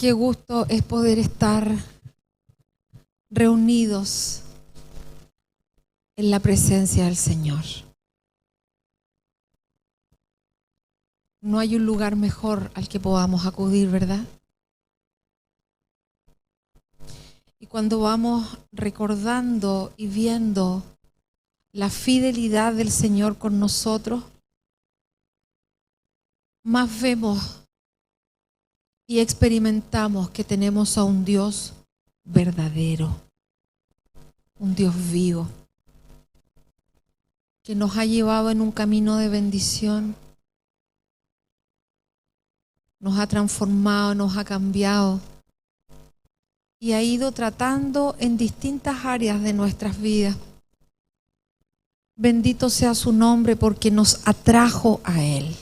Qué gusto es poder estar reunidos en la presencia del Señor. No hay un lugar mejor al que podamos acudir, ¿verdad? Y cuando vamos recordando y viendo la fidelidad del Señor con nosotros, más vemos y experimentamos que tenemos a un Dios verdadero, un Dios vivo, que nos ha llevado en un camino de bendición, nos ha transformado, nos ha cambiado y ha ido tratando en distintas áreas de nuestras vidas. Bendito sea su nombre porque nos atrajo a Él.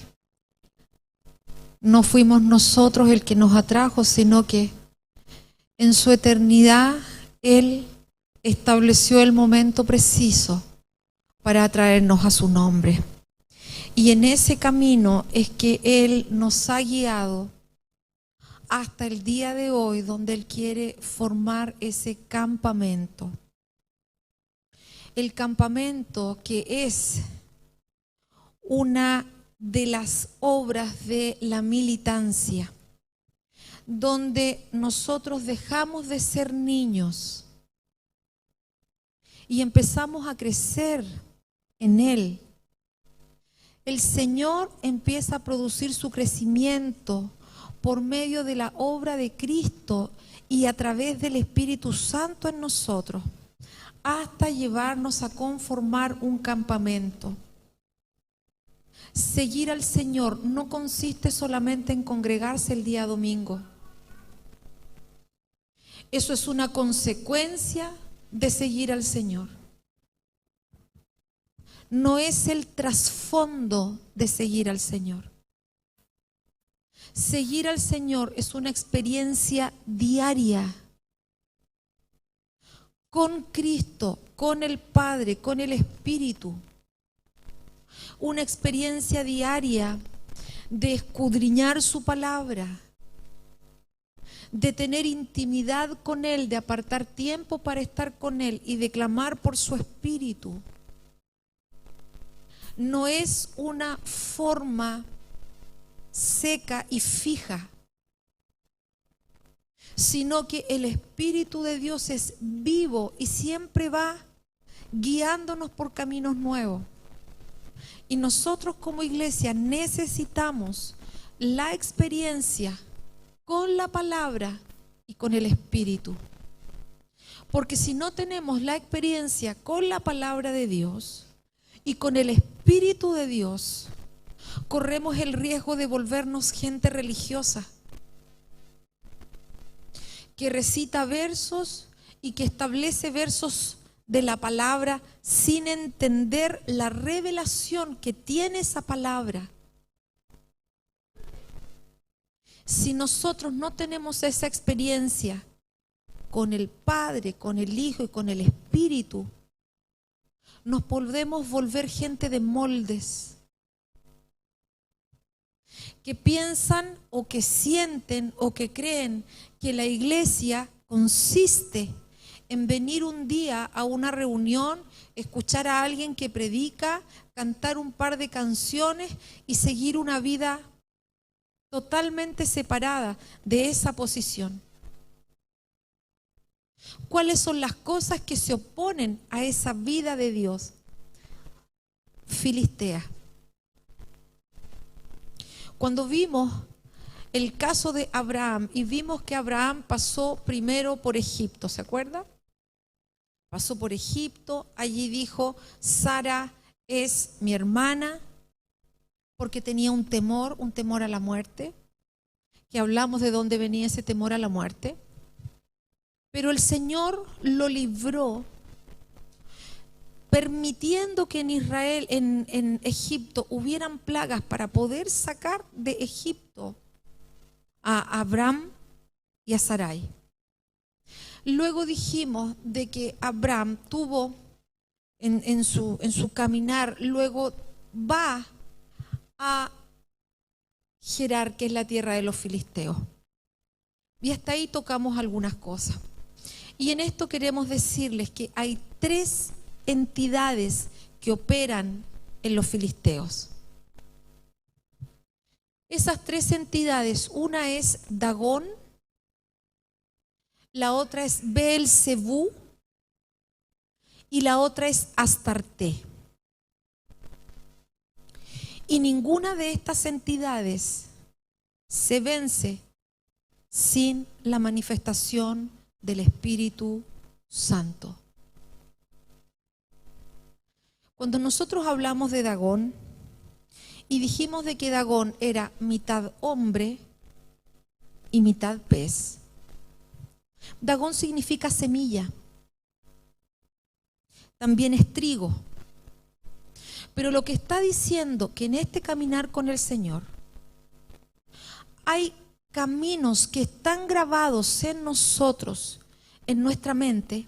No fuimos nosotros el que nos atrajo, sino que en su eternidad Él estableció el momento preciso para atraernos a su nombre. Y en ese camino es que Él nos ha guiado hasta el día de hoy, donde Él quiere formar ese campamento. El campamento que es una de las obras de la militancia, donde nosotros dejamos de ser niños y empezamos a crecer en Él. El Señor empieza a producir su crecimiento por medio de la obra de Cristo y a través del Espíritu Santo en nosotros, hasta llevarnos a conformar un campamento. Seguir al Señor no consiste solamente en congregarse el día domingo. Eso es una consecuencia de seguir al Señor. No es el trasfondo de seguir al Señor. Seguir al Señor es una experiencia diaria con Cristo, con el Padre, con el Espíritu. Una experiencia diaria de escudriñar su palabra, de tener intimidad con Él, de apartar tiempo para estar con Él y de clamar por su Espíritu. No es una forma seca y fija, sino que el Espíritu de Dios es vivo y siempre va guiándonos por caminos nuevos. Y nosotros como iglesia necesitamos la experiencia con la palabra y con el Espíritu. Porque si no tenemos la experiencia con la palabra de Dios y con el Espíritu de Dios, corremos el riesgo de volvernos gente religiosa, que recita versos y que establece versos de la palabra sin entender la revelación que tiene esa palabra. Si nosotros no tenemos esa experiencia con el Padre, con el Hijo y con el Espíritu, nos podemos volver gente de moldes, que piensan o que sienten o que creen que la iglesia consiste en venir un día a una reunión, escuchar a alguien que predica, cantar un par de canciones y seguir una vida totalmente separada de esa posición. ¿Cuáles son las cosas que se oponen a esa vida de Dios? Filistea. Cuando vimos el caso de Abraham y vimos que Abraham pasó primero por Egipto, ¿se acuerda? Pasó por Egipto, allí dijo, Sara es mi hermana, porque tenía un temor a la muerte, que hablamos de dónde venía ese temor a la muerte. Pero el Señor lo libró, permitiendo que en Israel, en Egipto, hubieran plagas para poder sacar de Egipto a Abraham y a Sarai. Luego dijimos de que Abraham tuvo en su caminar, luego va a Gerar, que es la tierra de los filisteos. Y hasta ahí tocamos algunas cosas. Y en esto queremos decirles que hay 3 entidades que operan en los filisteos. Esas 3 entidades, una es Dagón, la otra es Beelzebú y la otra es Astarte. Y ninguna de estas entidades se vence sin la manifestación del Espíritu Santo. Cuando nosotros hablamos de Dagón y dijimos de que Dagón era mitad hombre y mitad pez, Dagón significa semilla, también es trigo. Pero lo que está diciendo que en este caminar con el Señor hay caminos que están grabados en nosotros, en nuestra mente,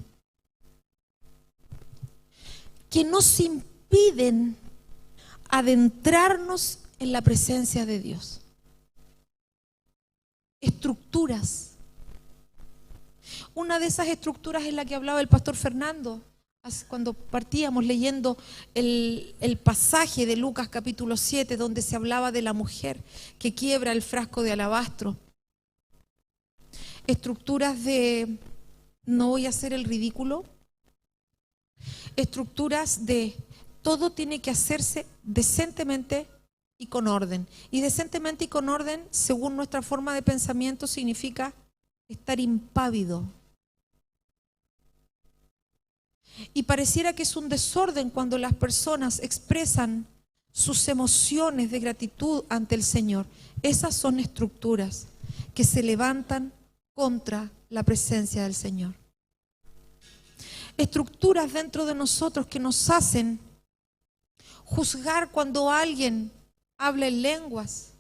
que nos impiden adentrarnos en la presencia de Dios. Estructuras. Una de esas estructuras es la que hablaba el pastor Fernando cuando partíamos leyendo el pasaje de Lucas capítulo 7, donde se hablaba de la mujer que quiebra el frasco de alabastro. Estructuras de no voy a hacer el ridículo. Estructuras de todo tiene que hacerse decentemente y con orden. Y decentemente y con orden, según nuestra forma de pensamiento, significa estar impávido. Y pareciera que es un desorden cuando las personas expresan sus emociones de gratitud ante el Señor. Esas son estructuras que se levantan contra la presencia del Señor. Estructuras dentro de nosotros que nos hacen juzgar cuando alguien habla en lenguas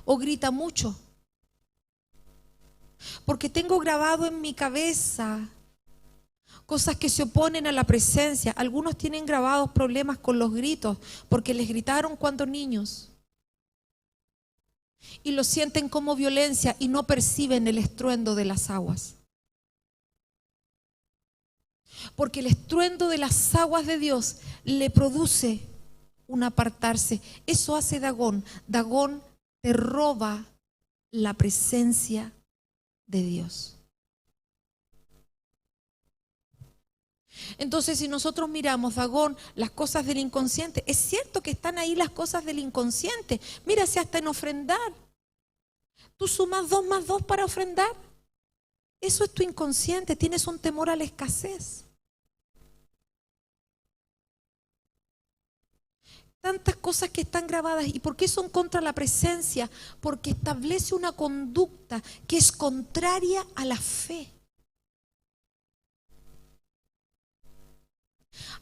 o grita mucho. Porque tengo grabado en mi cabeza cosas que se oponen a la presencia. Algunos tienen grabados problemas con los gritos porque les gritaron cuando niños y lo sienten como violencia y no perciben el estruendo de las aguas. Porque el estruendo de las aguas de Dios le produce un apartarse. Eso hace Dagón. Dagón te roba la presencia de Dios. Entonces, si nosotros miramos, Dagón, las cosas del inconsciente, es cierto que están ahí las cosas del inconsciente. Mira, si hasta en ofrendar, tú sumas 2 más 2 para ofrendar. Eso es tu inconsciente, tienes un temor a la escasez. Tantas cosas que están grabadas. ¿Y por qué son contra la presencia? Porque establece una conducta que es contraria a la fe.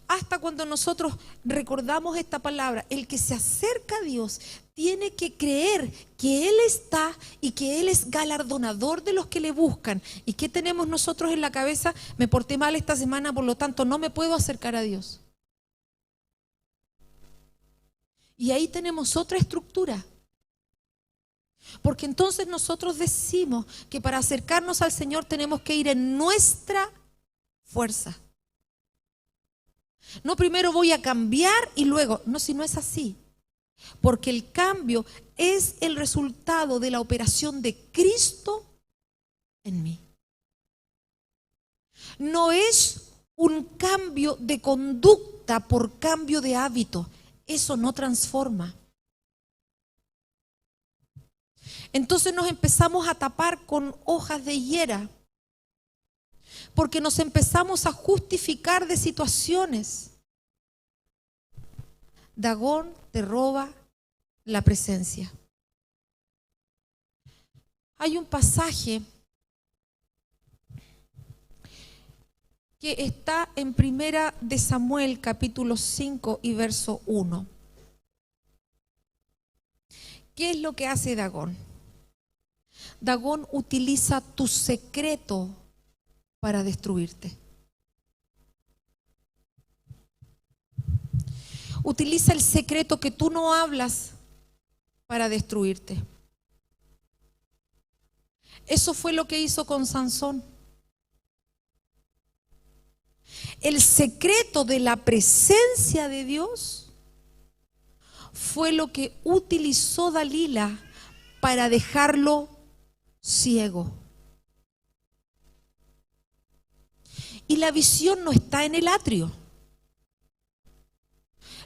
Hasta cuando nosotros recordamos esta palabra, el que se acerca a Dios tiene que creer que Él está y que Él es galardonador de los que le buscan. ¿Y qué tenemos nosotros en la cabeza? Me porté mal esta semana, por lo tanto no me puedo acercar a Dios. Y ahí tenemos otra estructura. Porque entonces nosotros decimos que para acercarnos al Señor tenemos que ir en nuestra fuerza. No primero voy a cambiar y luego, no, si no es así. Porque el cambio es el resultado de la operación de Cristo en mí. No es un cambio de conducta por cambio de hábito. Eso no transforma. Entonces nos empezamos a tapar con hojas de higuera. Porque nos empezamos a justificar de situaciones. Dagón te roba la presencia. Hay un pasaje que está en Primera de Samuel, capítulo 5 y verso 1. ¿Qué es lo que hace Dagón? Dagón utiliza tu secreto para destruirte. Utiliza el secreto que tú no hablas para destruirte. Eso fue lo que hizo con Sansón. El secreto de la presencia de Dios fue lo que utilizó Dalila para dejarlo ciego. Y la visión no está en el atrio.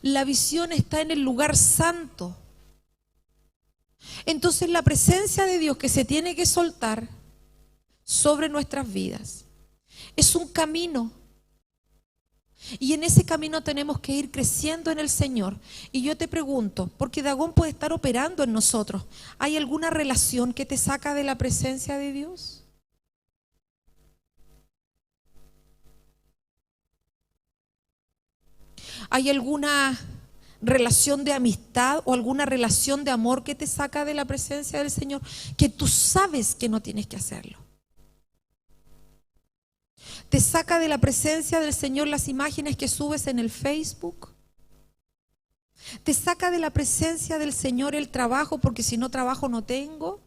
La visión está en el lugar santo. Entonces la presencia de Dios que se tiene que soltar sobre nuestras vidas es un camino. Y en ese camino tenemos que ir creciendo en el Señor. Y yo te pregunto, porque Dagón puede estar operando en nosotros, ¿hay alguna relación que te saca de la presencia de Dios? ¿Hay alguna relación de amistad o alguna relación de amor que te saca de la presencia del Señor, que tú sabes que no tienes que hacerlo? ¿Te saca de la presencia del Señor las imágenes que subes en el Facebook? ¿Te saca de la presencia del Señor el trabajo porque si no trabajo no tengo?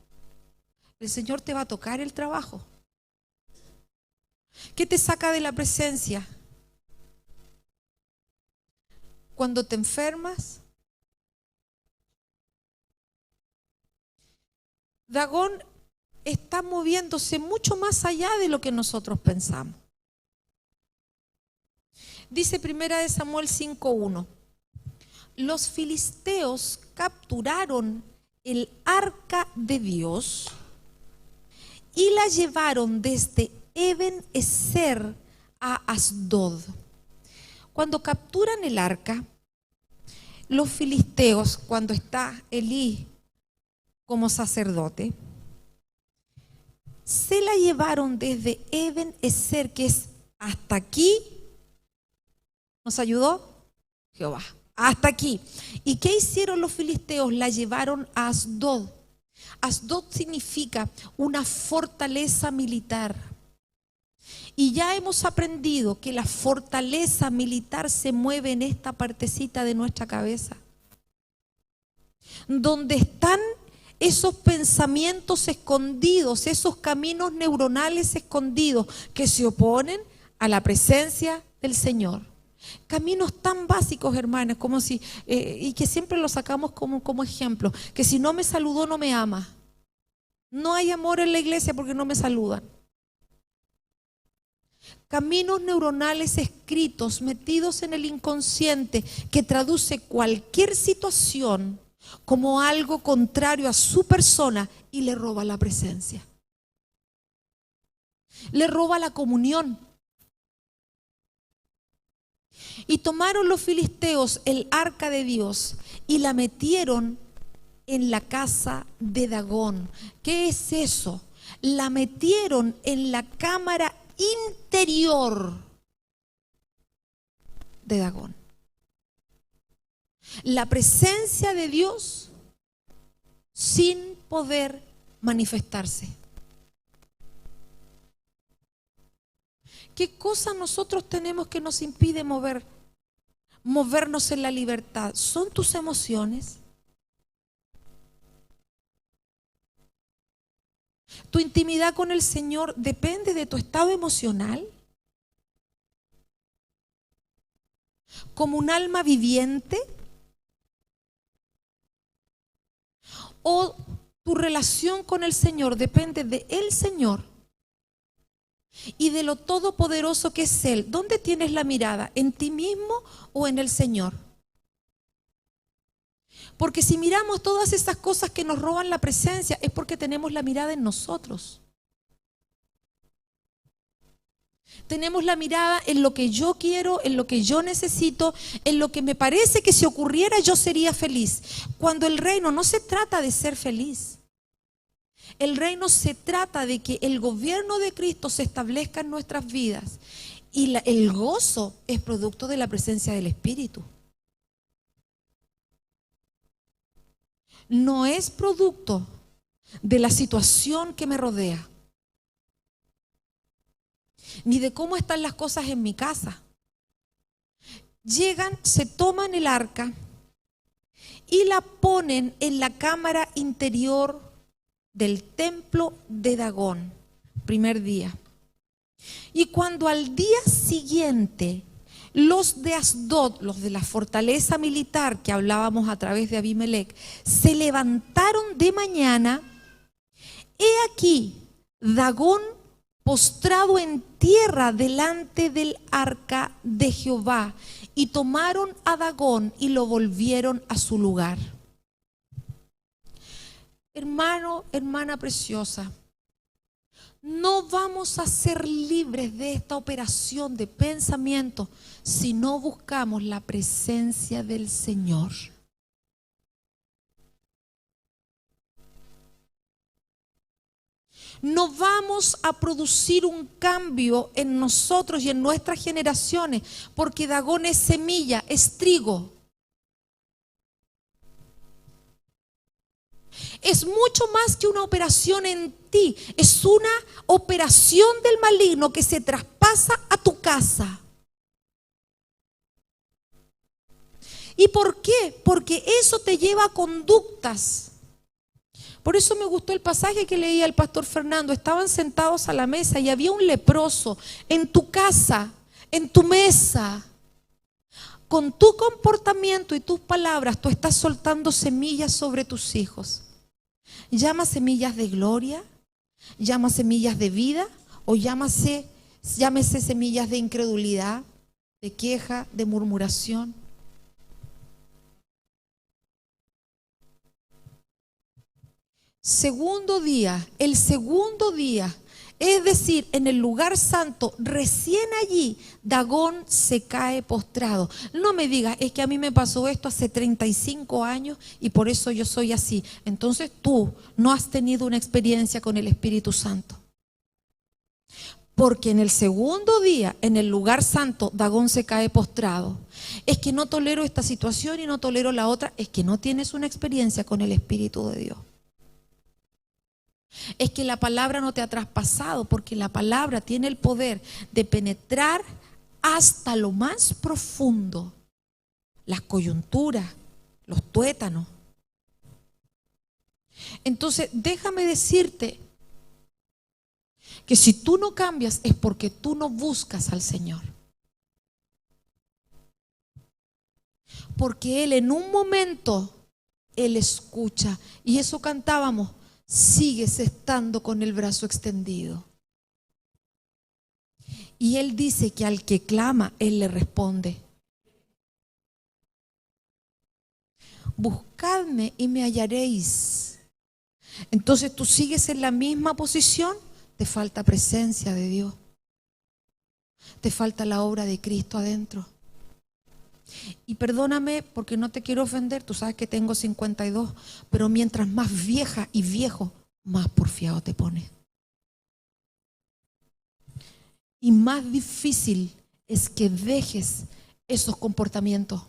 El Señor te va a tocar el trabajo. ¿Qué te saca de la presencia? Cuando te enfermas. Dagón está moviéndose mucho más allá de lo que nosotros pensamos. Dice 1 Samuel 5:1, los filisteos capturaron el arca de Dios y la llevaron desde Eben-ezer a Asdod. Cuando capturan el arca, los filisteos, cuando está Elí como sacerdote, se la llevaron desde Eben-ezer, que es hasta aquí. ¿Nos ayudó Jehová? Hasta aquí. ¿Y qué hicieron los filisteos? La llevaron a Asdod. Asdod significa una fortaleza militar. Y ya hemos aprendido que la fortaleza militar se mueve en esta partecita de nuestra cabeza, donde están esos pensamientos escondidos, esos caminos neuronales escondidos que se oponen a la presencia del Señor. Caminos tan básicos, hermanos, como si, y que siempre los sacamos como ejemplo, que si no me saludó no me ama. No hay amor en la iglesia porque no me saludan. Caminos neuronales escritos, metidos en el inconsciente, que traduce cualquier situación como algo contrario a su persona y le roba la presencia. Le roba la comunión. Y tomaron los filisteos el arca de Dios y la metieron en la casa de Dagón. ¿Qué es eso? La metieron en la cámara interior de Dagón. La presencia de Dios sin poder manifestarse. ¿Qué cosa nosotros tenemos que nos impide movernos en la libertad? ¿Son tus emociones? ¿Tu intimidad con el Señor depende de tu estado emocional? ¿Como un alma viviente? ¿O tu relación con el Señor depende de el Señor y de lo todopoderoso que es Él? ¿Dónde tienes la mirada? ¿En ti mismo o en el Señor? Porque si miramos todas esas cosas que nos roban la presencia, es porque tenemos la mirada en nosotros. Tenemos la mirada en lo que yo quiero, en lo que yo necesito, en lo que me parece que si ocurriera yo sería feliz. Cuando el reino no se trata de ser feliz. El reino se trata de que el gobierno de Cristo se establezca en nuestras vidas. Y el gozo es producto de la presencia del Espíritu. No es producto de la situación que me rodea, ni de cómo están las cosas en mi casa. Llegan, se toman el arca y la ponen en la cámara interior del templo de Dagón. Primer día. Y cuando al día siguiente los de Asdod, los de la fortaleza militar que hablábamos a través de Abimelech, se levantaron de mañana, he aquí Dagón postrado en tierra delante del arca de Jehová, y tomaron a Dagón y lo volvieron a su lugar. Hermano, hermana preciosa, no vamos a ser libres de esta operación de pensamiento si no buscamos la presencia del Señor. No vamos a producir un cambio en nosotros y en nuestras generaciones, porque Dagón es semilla, es trigo. Es mucho más que una operación en ti, es una operación del maligno que se traspasa a tu casa. ¿Y por qué? Porque eso te lleva a conductas. Por eso me gustó el pasaje que leía el pastor Fernando. Estaban sentados a la mesa y había un leproso en tu casa, en tu mesa. Con tu comportamiento y tus palabras, tú estás soltando semillas sobre tus hijos. Llama semillas de gloria, llama semillas de vida, o llámese semillas de incredulidad, de queja, de murmuración. Segundo día, el segundo día, es decir, en el lugar santo, recién allí, Dagón se cae postrado. No me digas, es que a mí me pasó esto hace 35 años y por eso yo soy así. Entonces tú no has tenido una experiencia con el Espíritu Santo. Porque en el segundo día, en el lugar santo, Dagón se cae postrado. Es que no tolero esta situación y no tolero la otra. Es que no tienes una experiencia con el Espíritu de Dios. Es que la palabra no te ha traspasado, porque la palabra tiene el poder de penetrar hasta lo más profundo, las coyunturas, los tuétanos. Entonces, déjame decirte que si tú no cambias es porque tú no buscas al Señor. Porque Él en un momento, Él escucha. Y eso cantábamos. Sigues estando con el brazo extendido. Y Él dice que al que clama, Él le responde. Buscadme y me hallaréis. Entonces tú sigues en la misma posición, te falta presencia de Dios. Te falta la obra de Cristo adentro. Y perdóname porque no te quiero ofender, tú sabes que tengo 52, pero mientras más vieja y viejo, más porfiado te pones. Y más difícil es que dejes esos comportamientos.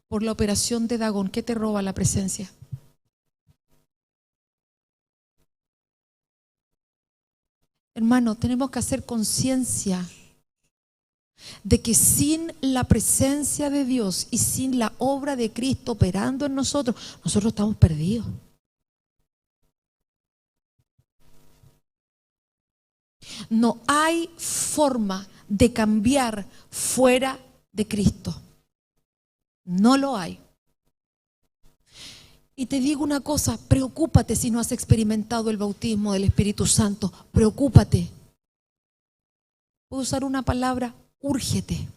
Por la operación de Dagón, ¿qué te roba la presencia? Hermano, tenemos que hacer conciencia de que sin la presencia de Dios y sin la obra de Cristo operando en nosotros, nosotros estamos perdidos. No hay forma de cambiar fuera de Cristo. No lo hay. Y te digo una cosa, preocúpate si no has experimentado el bautismo del Espíritu Santo. Preocúpate. Puedo usar una palabra, úrgete.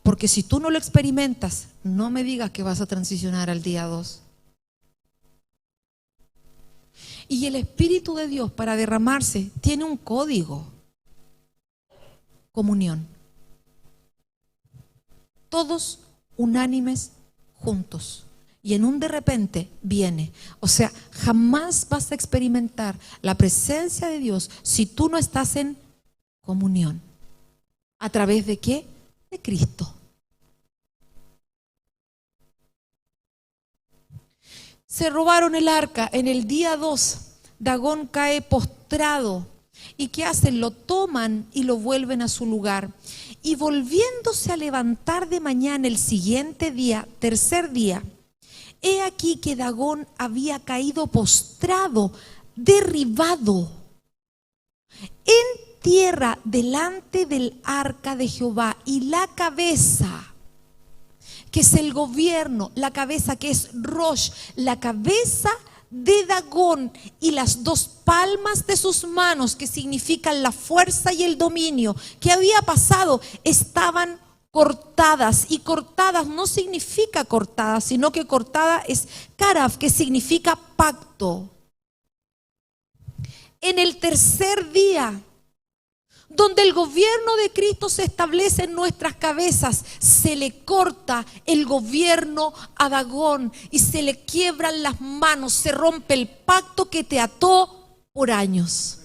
Porque si tú no lo experimentas, no me digas que vas a transicionar al día 2. Y el Espíritu de Dios para derramarse tiene un código. Comunión. Todos unánimes juntos. Y en un de repente viene. O sea, jamás vas a experimentar la presencia de Dios si tú no estás en comunión. ¿A través de qué? De Cristo. Se robaron el arca. En el día 2, Dagón cae postrado. ¿Y qué hacen? Lo toman y lo vuelven a su lugar. Y volviéndose a levantar de mañana el siguiente día, tercer día, he aquí que Dagón había caído postrado, derribado en tierra delante del arca de Jehová, y la cabeza, que es el gobierno, la cabeza que es Rosh, la cabeza de Dagón, y las dos palmas de sus manos, que significan la fuerza y el dominio, que había pasado, estaban cortadas. Y cortadas no significa cortadas, sino que cortada es karaf, que significa pacto. En el tercer día, donde el gobierno de Cristo se establece en nuestras cabezas, se le corta el gobierno a Dagón y se le quiebran las manos, se rompe el pacto que te ató por años.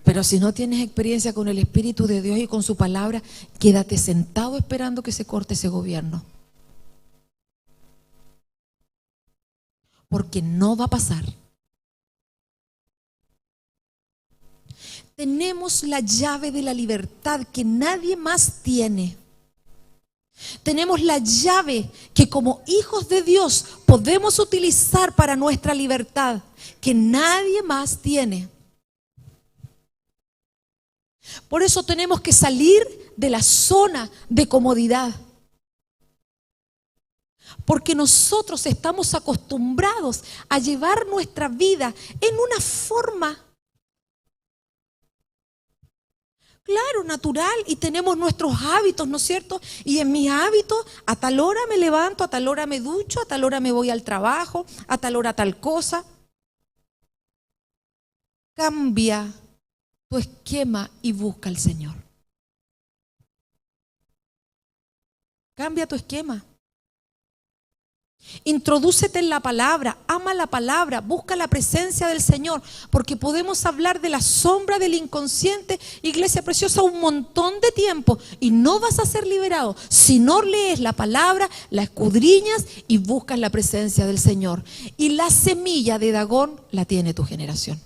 Pero si no tienes experiencia con el Espíritu de Dios y con su palabra, quédate sentado esperando que se corte ese gobierno. Porque no va a pasar. Tenemos la llave de la libertad que nadie más tiene. Tenemos la llave que como hijos de Dios podemos utilizar para nuestra libertad, que nadie más tiene. Por eso tenemos que salir de la zona de comodidad. Porque nosotros estamos acostumbrados a llevar nuestra vida en una forma, claro, natural, y tenemos nuestros hábitos, ¿no es cierto? Y en mis hábitos, a tal hora me levanto, a tal hora me ducho, a tal hora me voy al trabajo, a tal hora tal cosa. Cambia tu esquema y busca al Señor. Cambia tu esquema. Introdúcete en la palabra, ama la palabra, busca la presencia del Señor, porque podemos hablar de la sombra del inconsciente, iglesia preciosa, un montón de tiempo, y no vas a ser liberado si no lees la palabra, la escudriñas y buscas la presencia del Señor. Y la semilla de Dagón la tiene tu generación.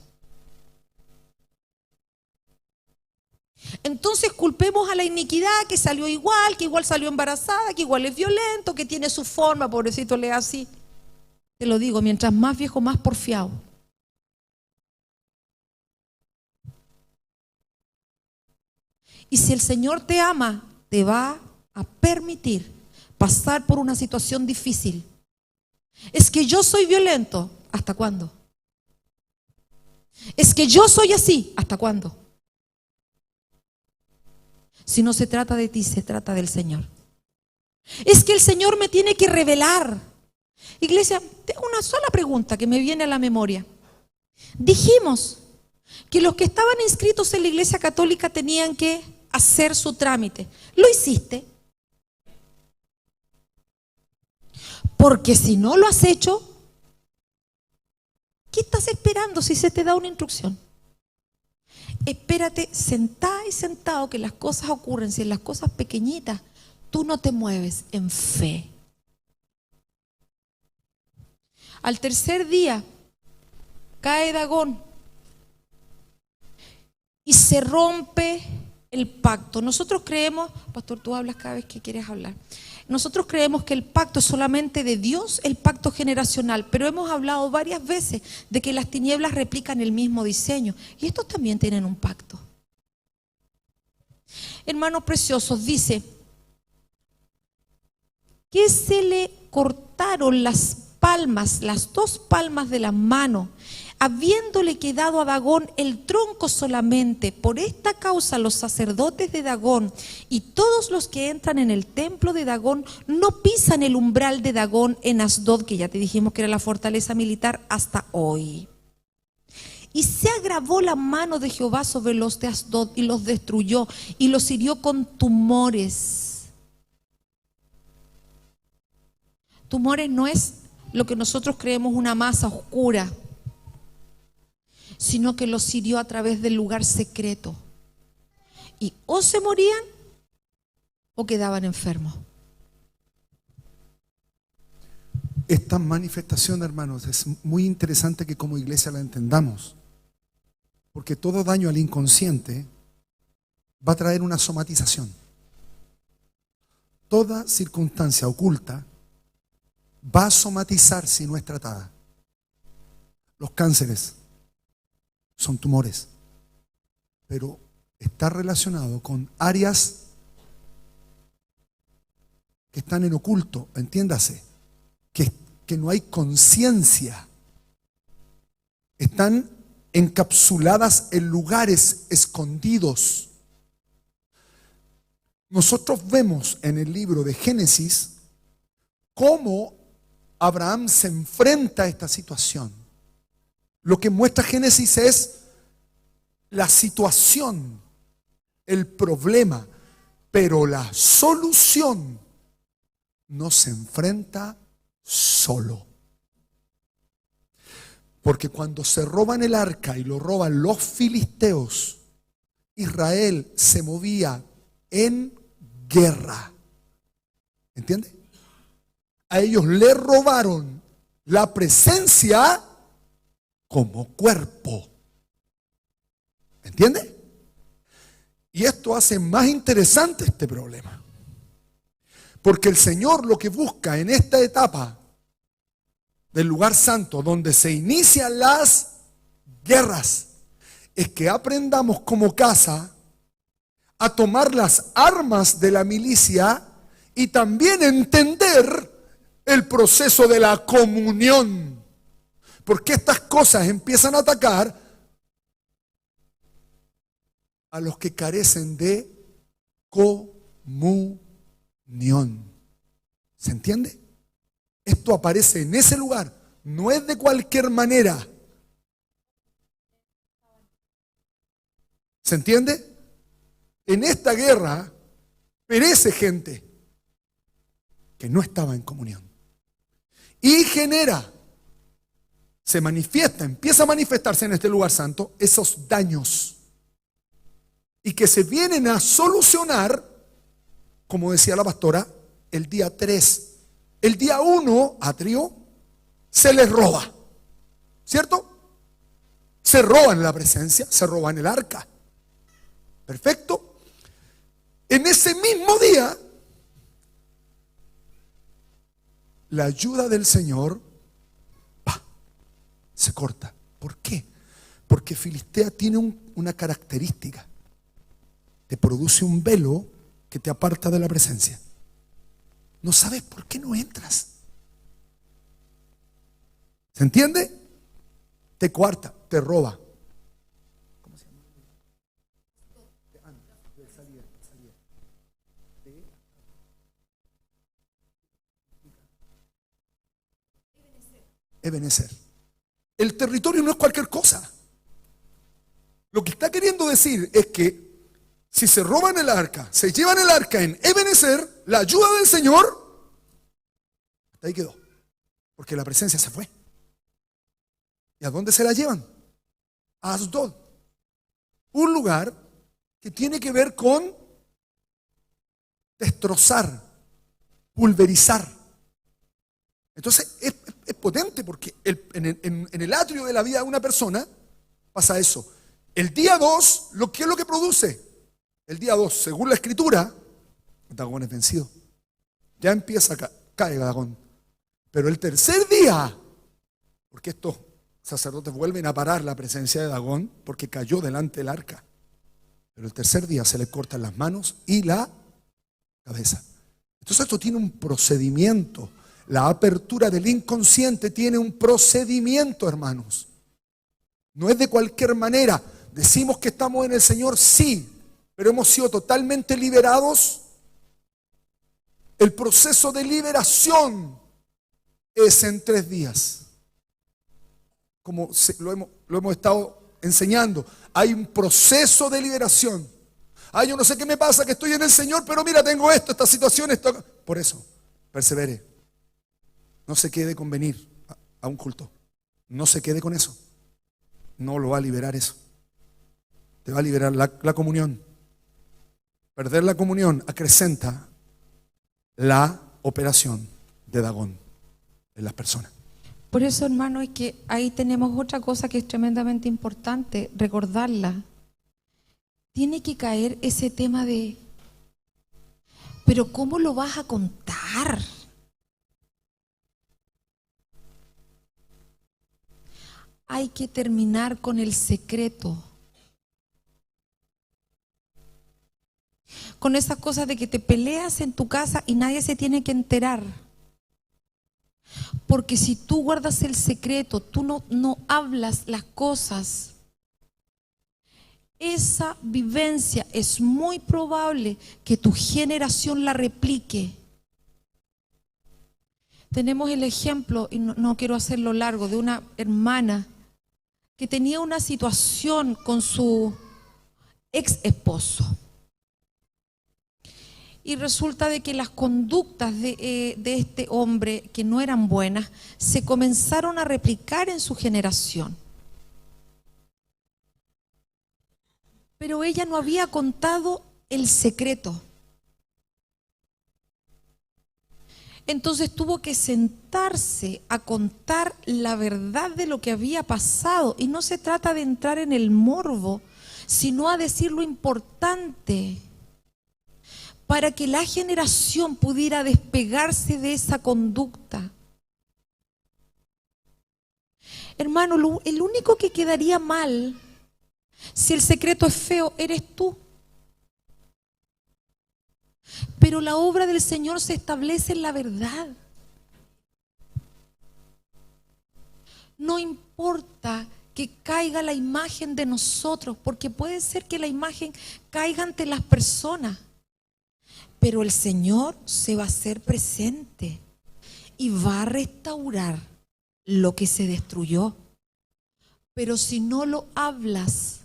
Entonces culpemos a la iniquidad, que salió igual, que igual salió embarazada, que igual es violento, que tiene su forma, pobrecito, le así. Te lo digo, mientras más viejo, más porfiado. Y si el Señor te ama, te va a permitir pasar por una situación difícil. Es que yo soy violento, ¿hasta cuándo? Es que yo soy así, ¿hasta cuándo? Si no se trata de ti, se trata del Señor. Es que el Señor me tiene que revelar. Iglesia, tengo una sola pregunta que me viene a la memoria. Dijimos que los que estaban inscritos en la Iglesia Católica tenían que hacer su trámite. ¿Lo hiciste? Porque si no lo has hecho, ¿qué estás esperando si se te da una instrucción? Espérate sentada y sentado que las cosas ocurren. Si en las cosas pequeñitas tú no te mueves en fe. Al tercer día cae Dagón y se rompe el pacto. Nosotros creemos, pastor, tú hablas cada vez que quieres hablar. Nosotros creemos que el pacto es solamente de Dios, el pacto generacional, pero hemos hablado varias veces de que las tinieblas replican el mismo diseño y estos también tienen un pacto. Hermanos preciosos, dice que se le cortaron las palmas, las dos palmas de la mano, habiéndole quedado a Dagón el tronco solamente. Por esta causa los sacerdotes de Dagón y todos los que entran en el templo de Dagón no pisan el umbral de Dagón en Asdod, que ya te dijimos que era la fortaleza militar, hasta hoy. Y se agravó la mano de Jehová sobre los de Asdod y los destruyó y los hirió con tumores. Tumores no es lo que nosotros creemos una masa oscura, sino que los hirió a través del lugar secreto. Y o se morían o quedaban enfermos. Esta manifestación, hermanos, es muy interesante que como iglesia la entendamos. Porque todo daño al inconsciente va a traer una somatización. Toda circunstancia oculta va a somatizar si no es tratada. Los cánceres son tumores, pero está relacionado con áreas que están en oculto, entiéndase, que no hay conciencia. Están encapsuladas en lugares escondidos. Nosotros vemos en el libro de Génesis cómo Abraham se enfrenta a esta situación. Lo que muestra Génesis es la situación, el problema, pero la solución no se enfrenta solo. Porque cuando se roban el arca y lo roban los filisteos, Israel se movía en guerra. ¿Entiende? A ellos le robaron la presencia como cuerpo. ¿Entiende? Y esto hace más interesante este problema. Porque el Señor lo que busca en esta etapa del lugar santo, donde se inician las guerras, es que aprendamos como casa a tomar las armas de la milicia y también entender el proceso de la comunión. Porque estas cosas empiezan a atacar a los que carecen de comunión. ¿Se entiende? Esto aparece en ese lugar, no es de cualquier manera. ¿Se entiende? En esta guerra perece gente que no estaba en comunión. Y se manifiesta, empieza a manifestarse en este lugar santo esos daños. Y que se vienen a solucionar, como decía la pastora, el día 3. El día 1, atrio, se les roba. ¿Cierto? Se roban la presencia, se roban el arca. Perfecto. En ese mismo día, la ayuda del Señor se corta. ¿Por qué? Porque Filistea tiene una característica. Te produce un velo que te aparta de la presencia. No sabes por qué no entras. ¿Se entiende? Te coarta, te roba. ¿Cómo se llama? Salida. Ebenezer. El territorio no es cualquier cosa. Lo que está queriendo decir es que si se roban el arca, se llevan el arca en Ebenezer, la ayuda del Señor, hasta ahí quedó. Porque la presencia se fue. ¿Y a dónde se la llevan? A Asdod. Un lugar que tiene que ver con destrozar, pulverizar. Entonces es potente porque en el atrio de la vida de una persona pasa eso. El día 2, ¿qué es lo que produce? El día 2, según la escritura, Dagón es vencido. Ya empieza cae Dagón. Pero el tercer día, porque estos sacerdotes vuelven a parar la presencia de Dagón porque cayó delante del arca. Pero el tercer día se le cortan las manos y la cabeza. Entonces esto tiene un procedimiento. La apertura del inconsciente tiene un procedimiento, hermanos. No es de cualquier manera. Decimos que estamos en el Señor, sí, pero hemos sido totalmente liberados. El proceso de liberación es en 3 días. Como lo hemos estado enseñando, hay un proceso de liberación. Yo no sé qué me pasa, que estoy en el Señor, pero mira, tengo esta situación, esto. Por eso, persevere. No se quede con venir a un culto. No se quede con eso. No lo va a liberar eso. Te va a liberar la comunión. Perder la comunión acrecenta la operación de Dagón en las personas. Por eso, hermano, es que ahí tenemos otra cosa que es tremendamente importante, recordarla. tiene que caer ese tema de, pero ¿cómo lo vas a contar? Hay que terminar con el secreto. Con esas cosas de que te peleas en tu casa y nadie se tiene que enterar. Porque si tú guardas el secreto, tú no hablas las cosas, esa vivencia es muy probable que tu generación la replique. Tenemos el ejemplo, y no quiero hacerlo largo, de una hermana que tenía una situación con su ex esposo. Y resulta de que las conductas de este hombre, que no eran buenas, se comenzaron a replicar en su generación. Pero ella no había contado el secreto. Entonces tuvo que sentarse a contar la verdad de lo que había pasado. Y no se trata de entrar en el morbo, sino a decir lo importante, para que la generación pudiera despegarse de esa conducta. Hermano, el único que quedaría mal, si el secreto es feo, eres tú. Pero la obra del Señor se establece en la verdad. No importa que caiga la imagen de nosotros, porque puede ser que la imagen caiga ante las personas, pero el Señor se va a hacer presente y va a restaurar lo que se destruyó. Pero si no lo hablas,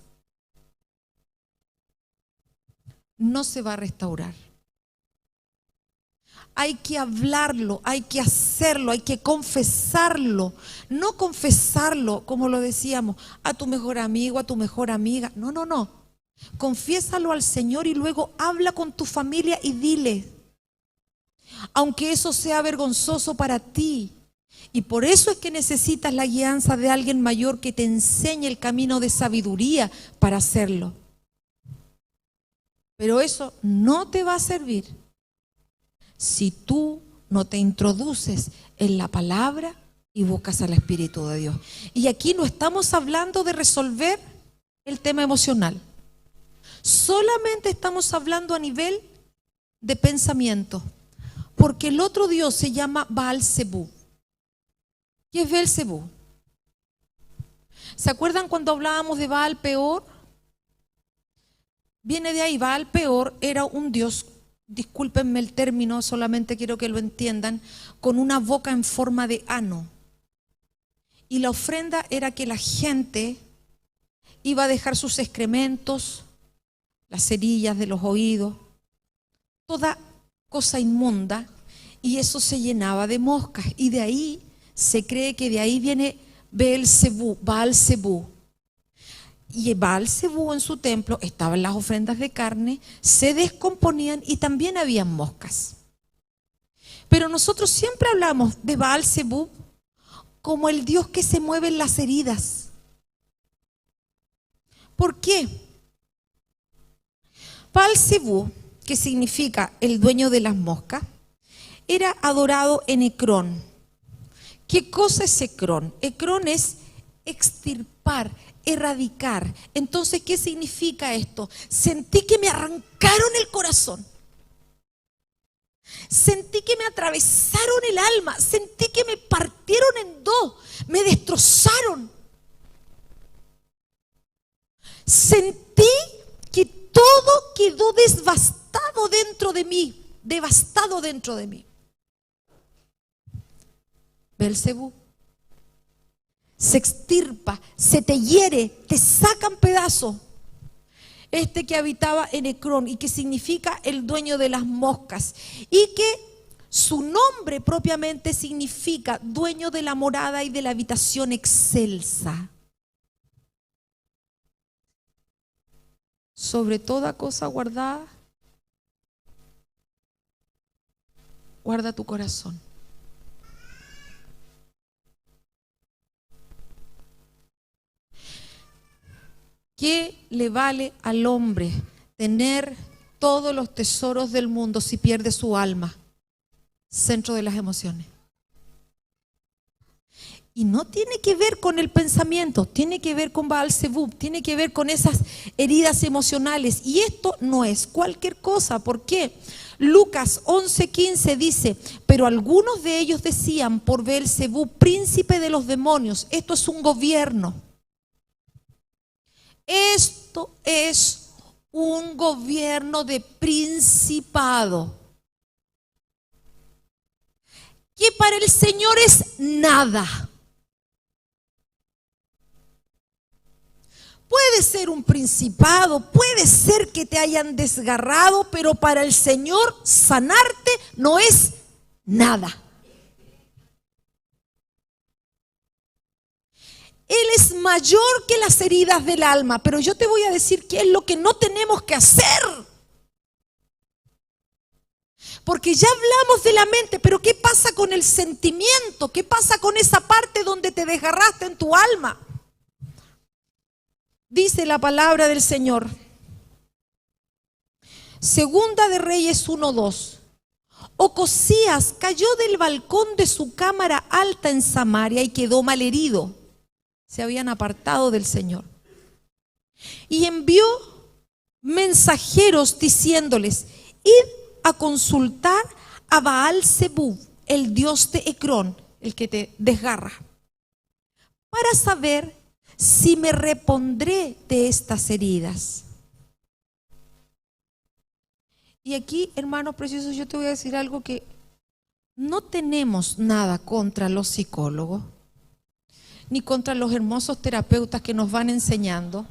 no se va a restaurar. Hay que hablarlo, hay que hacerlo, hay que confesarlo. No confesarlo, como lo decíamos, a tu mejor amigo, a tu mejor amiga. No. Confiésalo al Señor y luego habla con tu familia y dile, aunque eso sea vergonzoso para ti. Y por eso es que necesitas la guianza de alguien mayor que te enseñe el camino de sabiduría para hacerlo. Pero eso no te va a servir si tú no te introduces en la palabra y buscas al Espíritu de Dios. Y aquí no estamos hablando de resolver el tema emocional. Solamente estamos hablando a nivel de pensamiento. Porque el otro Dios se llama Baal-Zebú. ¿Qué es Beelzebú? ¿Se acuerdan cuando hablábamos de Baal-Peor? Viene de ahí. Baal-Peor era un dios, discúlpenme el término, solamente quiero que lo entiendan, con una boca en forma de ano. Y la ofrenda era que la gente iba a dejar sus excrementos, las cerillas de los oídos, toda cosa inmunda, y eso se llenaba de moscas. Y de ahí se cree que de ahí viene Beelzebú, Baal-Zebú. Y Baal-Zebú en su templo estaban las ofrendas de carne, se descomponían y también habían moscas. Pero nosotros siempre hablamos de Baal-Zebú como el Dios que se mueve en las heridas. ¿Por qué? Baal-Zebú, que significa el dueño de las moscas, era adorado en Ecrón. ¿Qué cosa es Ecrón? Ecrón es extirpar, erradicar. Entonces, ¿qué significa esto? Sentí que me arrancaron el corazón. Sentí que me atravesaron el alma. Sentí que me partieron en dos. Me destrozaron. Sentí que todo quedó devastado dentro de mí. Beelzebú se extirpa, se te hiere, te sacan pedazos. Este que habitaba en Ecrón y que significa el dueño de las moscas, y que su nombre propiamente significa dueño de la morada y de la habitación excelsa. Sobre toda cosa guardada, guarda tu corazón. ¿qué le vale al hombre tener todos los tesoros del mundo si pierde su alma? Centro de las emociones. Y no tiene que ver con el pensamiento, tiene que ver con Baal Zebub, tiene que ver con esas heridas emocionales. Y esto no es cualquier cosa. ¿Por qué? Lucas 11:15 dice, pero algunos de ellos decían por Beelzebub, príncipe de los demonios. Esto es un gobierno. Esto es un gobierno de principado, que para el Señor es nada. Puede ser un principado, puede ser que te hayan desgarrado, pero para el Señor sanarte no es nada. Él es mayor que las heridas del alma, pero yo te voy a decir qué es lo que no tenemos que hacer. Porque ya hablamos de la mente, pero ¿qué pasa con el sentimiento? ¿Qué pasa con esa parte donde te desgarraste en tu alma? Dice la palabra del Señor. Segunda de Reyes 1:2. Ocosías cayó del balcón de su cámara alta en Samaria y quedó malherido. Se habían apartado del Señor. Y envió mensajeros diciéndoles, id a consultar a Baal Zebub, el dios de Ecrón, el que te desgarra, para saber si me repondré de estas heridas. Y aquí, hermanos preciosos, yo te voy a decir algo, que no tenemos nada contra los psicólogos, ni contra los hermosos terapeutas que nos van enseñando.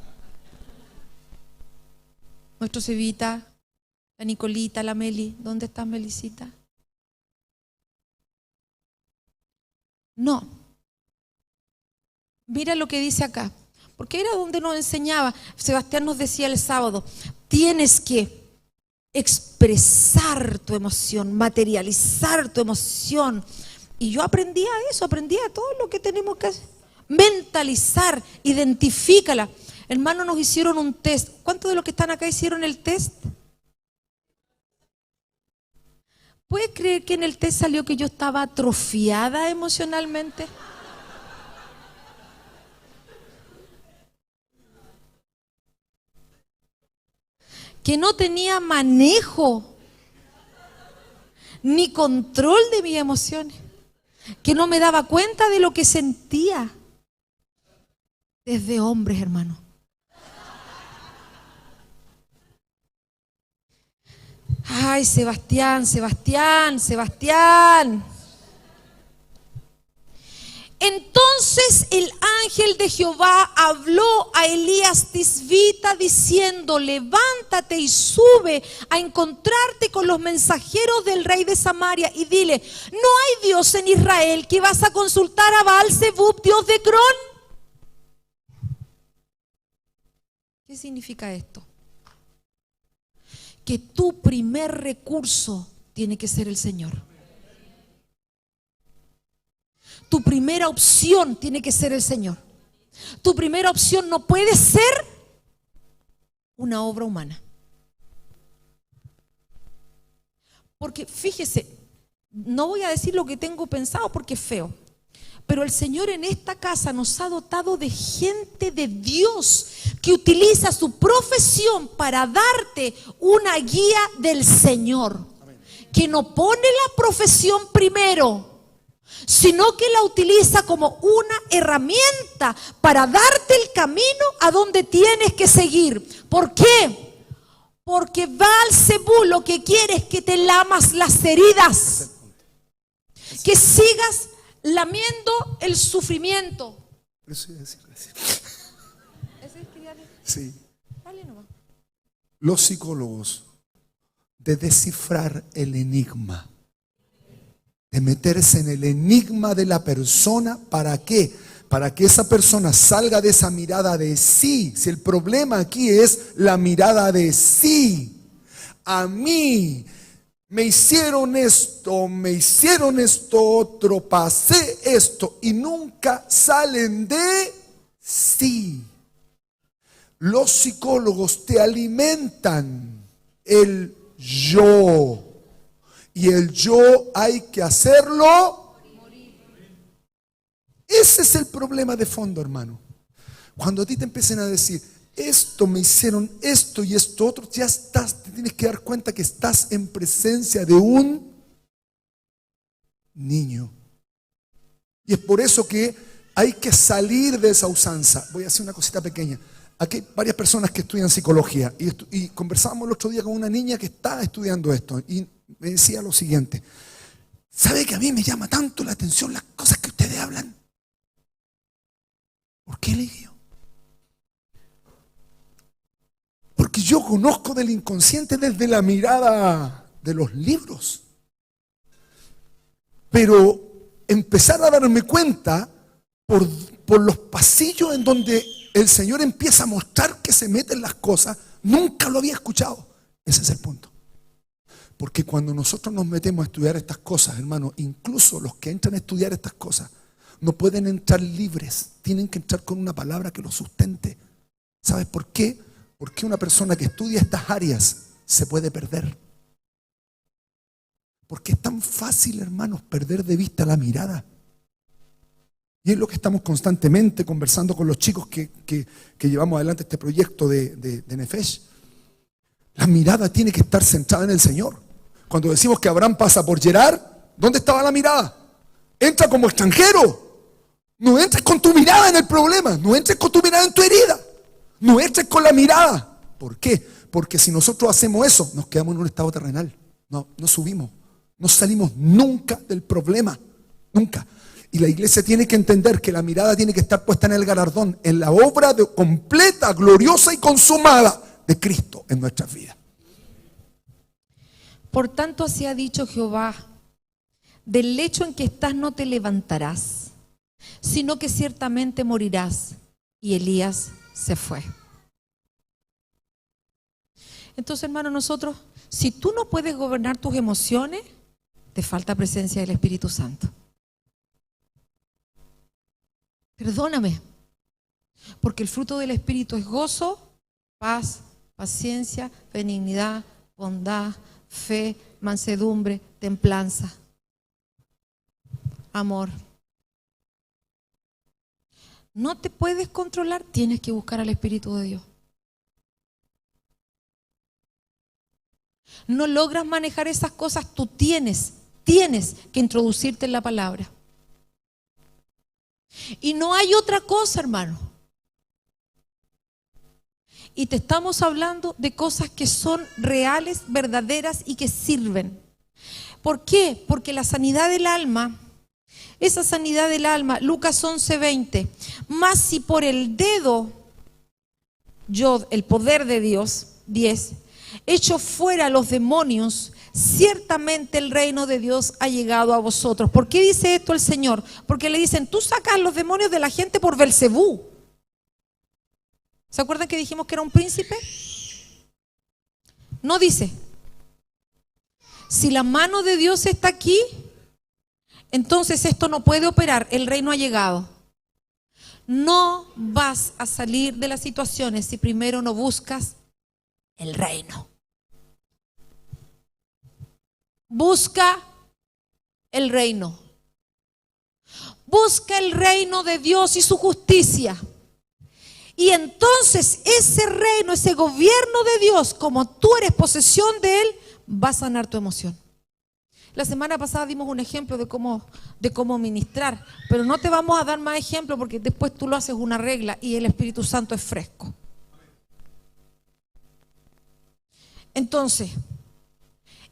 Nuestro Cevita, la Nicolita, la Meli. ¿Dónde estás, Melicita? No. Mira lo que dice acá, porque era donde nos enseñaba. Sebastián nos decía el sábado, tienes que expresar tu emoción, materializar tu emoción. Y yo aprendí a eso, aprendí a todo lo que tenemos que hacer. Mentalizar, identifícala. Hermanos, nos hicieron un test. ¿Cuántos de los que están acá hicieron el test? ¿Puedes creer que en el test salió que yo estaba atrofiada emocionalmente? Que no tenía manejo ni control de mis emociones, que no me daba cuenta de lo que sentía. Desde hombres, hermano. Ay, Sebastián, Sebastián, Sebastián. Entonces el ángel de Jehová habló a Elías Tisbita diciendo, levántate y sube a encontrarte con los mensajeros del rey de Samaria y dile, no hay Dios en Israel, que vas a consultar a Baal Zebub, dios de Ecrón. ¿Qué significa esto? Que tu primer recurso tiene que ser el Señor. Tu primera opción tiene que ser el Señor. Tu primera opción no puede ser una obra humana. Porque fíjese, no voy a decir lo que tengo pensado porque es feo, pero el Señor en esta casa nos ha dotado de gente de Dios que utiliza su profesión para darte una guía del Señor, que no pone la profesión primero, sino que la utiliza como una herramienta para darte el camino a donde tienes que seguir. ¿Por qué? Porque Baal Zebub lo que quiere es que te lamas las heridas, que sigas lamiendo el sufrimiento. Sí. Los psicólogos, de descifrar el enigma, de meterse en el enigma de la persona. ¿Para qué? Para que esa persona salga de esa mirada de sí. Si el problema aquí es la mirada de sí. A mí me hicieron esto otro, pasé esto, y nunca salen de sí. Los psicólogos te alimentan el yo. Y el yo hay que hacerlo. Ese es el problema de fondo, hermano. Cuando a ti te empiecen a decir, esto me hicieron, esto y esto otro, ya estás, te tienes que dar cuenta que estás en presencia de un niño. Y es por eso que hay que salir de esa usanza. Voy a hacer una cosita pequeña. Aquí hay varias personas que estudian psicología y conversábamos el otro día con una niña que está estudiando esto y me decía lo siguiente: ¿sabe que a mí me llama tanto la atención las cosas que ustedes hablan? ¿Por qué, le digo? Porque yo conozco del inconsciente desde la mirada de los libros. Pero empezar a darme cuenta por los pasillos en donde el Señor empieza a mostrar que se meten las cosas, nunca lo había escuchado. Ese es el punto. Porque cuando nosotros nos metemos a estudiar estas cosas, hermano, incluso los que entran a estudiar estas cosas, no pueden entrar libres, tienen que entrar con una palabra que los sustente. ¿Sabes por qué? Porque una persona que estudia estas áreas se puede perder. Porque es tan fácil, hermanos, perder de vista la mirada. Y es lo que estamos constantemente conversando con los chicos que llevamos adelante este proyecto de Nefesh. La mirada tiene que estar centrada en el Señor. Cuando decimos que Abraham pasa por Gerar, ¿dónde estaba la mirada? Entra como extranjero. No entres con tu mirada en el problema. No entres con tu mirada en tu herida. No entres con la mirada. ¿Por qué? Porque si nosotros hacemos eso, nos quedamos en un estado terrenal. No subimos. No salimos nunca del problema. Nunca. Y la iglesia tiene que entender que la mirada tiene que estar puesta en el galardón, en la obra completa, gloriosa y consumada de Cristo en nuestras vidas. Por tanto, así ha dicho Jehová: del lecho en que estás no te levantarás, sino que ciertamente morirás. Y Elías se fue. Entonces, hermano, nosotros, si tú no puedes gobernar tus emociones, te falta presencia del Espíritu Santo. Perdóname, porque el fruto del Espíritu es gozo, paz, paciencia, benignidad, bondad, fe, mansedumbre, templanza, amor. No te puedes controlar, tienes que buscar al Espíritu de Dios. No logras manejar esas cosas, tú tienes que introducirte en la palabra. Y no hay otra cosa, hermano. Y te estamos hablando de cosas que son reales, verdaderas y que sirven. ¿Por qué? Porque la sanidad del alma, esa sanidad del alma, Lucas 11:20, más si por el dedo, yo, el poder de Dios, 10, echo fuera a los demonios, ciertamente el reino de Dios ha llegado a vosotros. ¿Por qué dice esto el Señor? Porque le dicen, tú sacas los demonios de la gente por Belcebú. ¿Se acuerdan que dijimos que era un príncipe? No dice. Si la mano de Dios está aquí, entonces esto no puede operar, el reino ha llegado. No vas a salir de las situaciones si primero no buscas el reino. Busca el reino. Busca el reino de Dios y su justicia. Y entonces ese reino, ese gobierno de Dios, como tú eres posesión de Él, va a sanar tu emoción. La semana pasada dimos un ejemplo de cómo ministrar, pero no te vamos a dar más ejemplos porque después tú lo haces una regla y el Espíritu Santo es fresco. Entonces,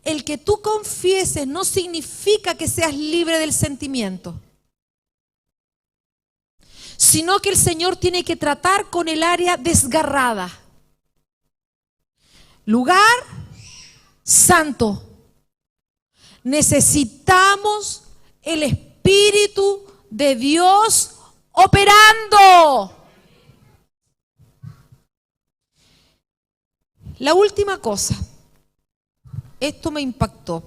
el que tú confieses no significa que seas libre del sentimiento, sino que el Señor tiene que tratar con el área desgarrada. Lugar santo. Necesitamos el Espíritu de Dios operando. La última cosa, esto me impactó,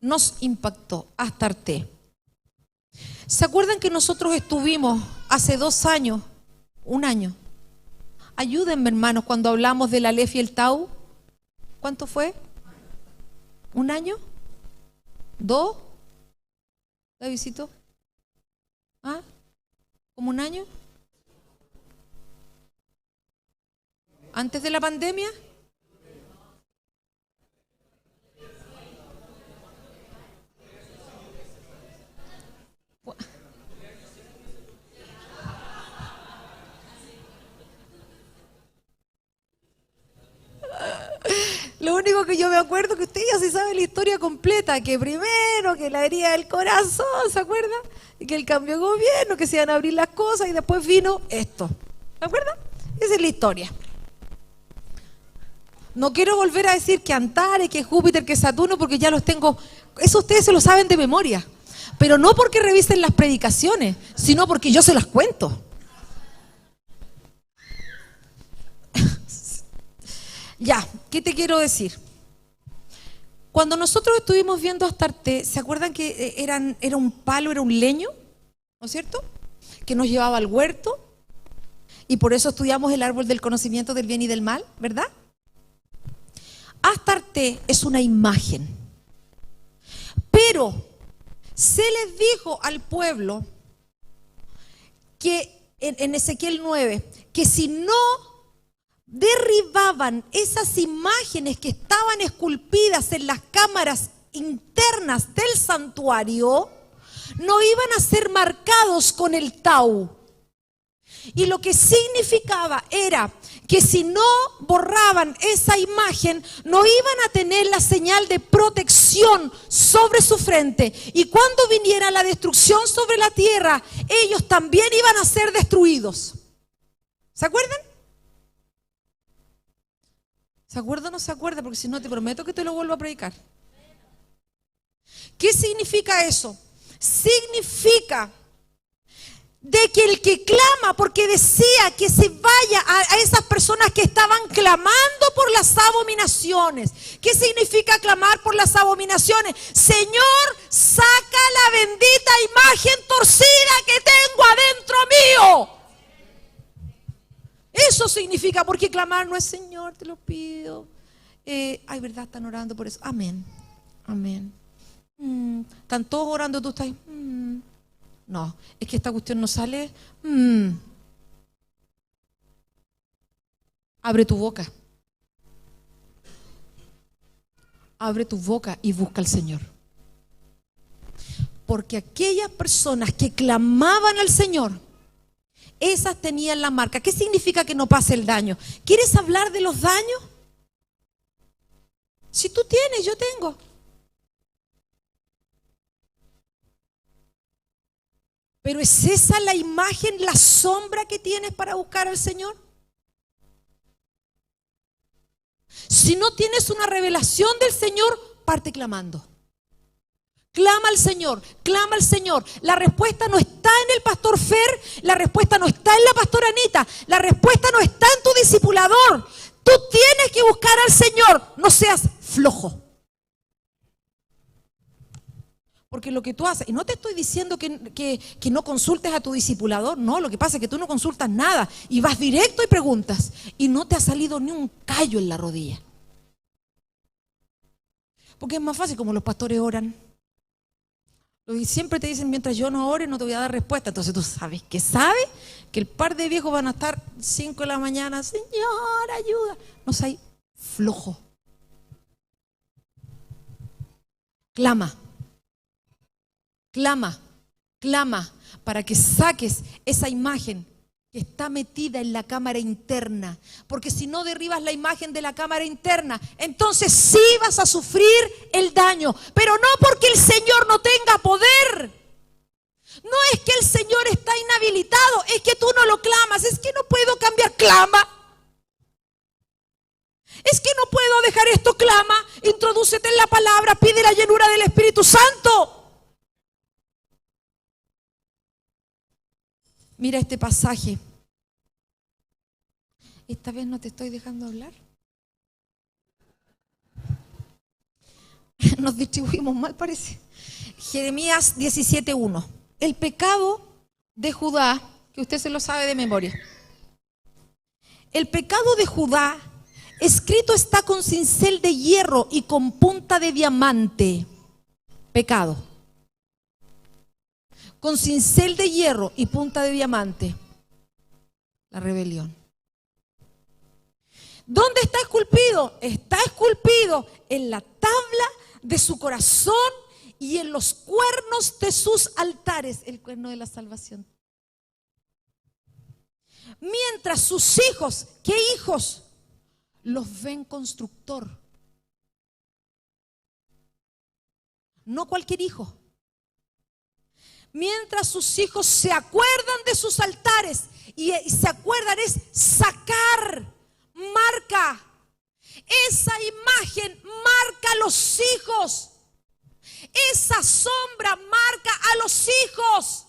nos impactó hasta harté. ¿Se acuerdan que nosotros estuvimos hace 2 años, un año, Ayúdenme, hermanos, cuando hablamos del Aleph y el Tau. ¿Cuánto fue? ¿1 año? ¿2? ¿Davidcito? ¿Ah? ¿Como 1 año? ¿Antes de la pandemia? Lo único que yo me acuerdo es que usted ya se sabe la historia completa, que primero, que la herida del corazón, ¿se acuerda? Y que el cambio de gobierno, que se iban a abrir las cosas y después vino esto. ¿Se acuerda? Esa es la historia. No quiero volver a decir que Antares, que Júpiter, que Saturno, porque ya los tengo. Eso ustedes se lo saben de memoria. Pero no porque revisen las predicaciones, sino porque yo se las cuento. Ya, ¿qué te quiero decir? Cuando nosotros estuvimos viendo Astarte, ¿se acuerdan que era un palo, era un leño? ¿No es cierto? Que nos llevaba al huerto. Y por eso estudiamos el árbol del conocimiento del bien y del mal, ¿verdad? Astarte es una imagen. Pero se les dijo al pueblo que en Ezequiel 9, que si no derribaban esas imágenes que estaban esculpidas en las cámaras internas del santuario, no iban a ser marcados con el tau. Y lo que significaba era que si no borraban esa imagen, no iban a tener la señal de protección sobre su frente. Y cuando viniera la destrucción sobre la tierra, ellos también iban a ser destruidos. ¿Se acuerdan? ¿Se acuerda o no se acuerda? Porque si no, te prometo que te lo vuelvo a predicar. ¿Qué significa eso? Significa de que el que clama, porque decía que se vaya a esas personas que estaban clamando por las abominaciones. ¿Qué significa clamar por las abominaciones? Señor, saca la bendita imagen torcida que tengo adentro mío. Eso significa, porque clamar no es Señor, te lo pido. Ay, verdad, están orando por eso. Amén, amén. Están todos orando, tú estás ahí. No, es que esta cuestión no sale. Abre tu boca. Abre tu boca y busca al Señor. Porque aquellas personas que clamaban al Señor, esas tenían la marca. ¿Qué significa que no pase el daño? ¿Quieres hablar de los daños? Si tú tienes, yo tengo. Pero ¿es esa la imagen, la sombra que tienes para buscar al Señor? Si no tienes una revelación del Señor, parte clamando. Clama al Señor, clama al Señor. La respuesta no está en el pastor Fer, la respuesta no está en la pastora Anita, la respuesta no está en tu discipulador. Tú tienes que buscar al Señor, no seas flojo. Porque lo que tú haces, y no te estoy diciendo que no consultes a tu discipulador, no, lo que pasa es que tú no consultas nada y vas directo y preguntas y no te ha salido ni un callo en la rodilla. Porque es más fácil, como los pastores oran. Y siempre te dicen, mientras yo no ore no te voy a dar respuesta. Entonces tú sabes que el par de viejos van a estar 5 de la mañana, Señor, ayuda. No seas flojo. Clama. Clama, clama, para que saques esa imagen que está metida en la cámara interna. Porque si no derribas la imagen de la cámara interna, entonces sí vas a sufrir el daño. Pero no porque el Señor no tenga poder. No es que el Señor está inhabilitado, es que tú no lo clamas. Es que no puedo cambiar, clama. Es que no puedo dejar esto, clama. Introdúcete en la palabra, pide la llenura del Espíritu Santo. Mira este pasaje. Esta vez no te estoy dejando hablar. Nos distribuimos mal, parece. Jeremías 17:1. El pecado de Judá, que usted se lo sabe de memoria. el pecado de Judá escrito está con cincel de hierro y con punta de diamante. Pecado. Con cincel de hierro y punta de diamante. La rebelión. ¿Dónde está esculpido? Está esculpido en la tabla de su corazón y en los cuernos de sus altares. El cuerno de la salvación. Mientras sus hijos, ¿qué hijos? Los ven constructor. No cualquier hijo. Mientras sus hijos se acuerdan de sus altares y se acuerdan es sacar, marca. Esa imagen marca a los hijos. Esa sombra marca a los hijos.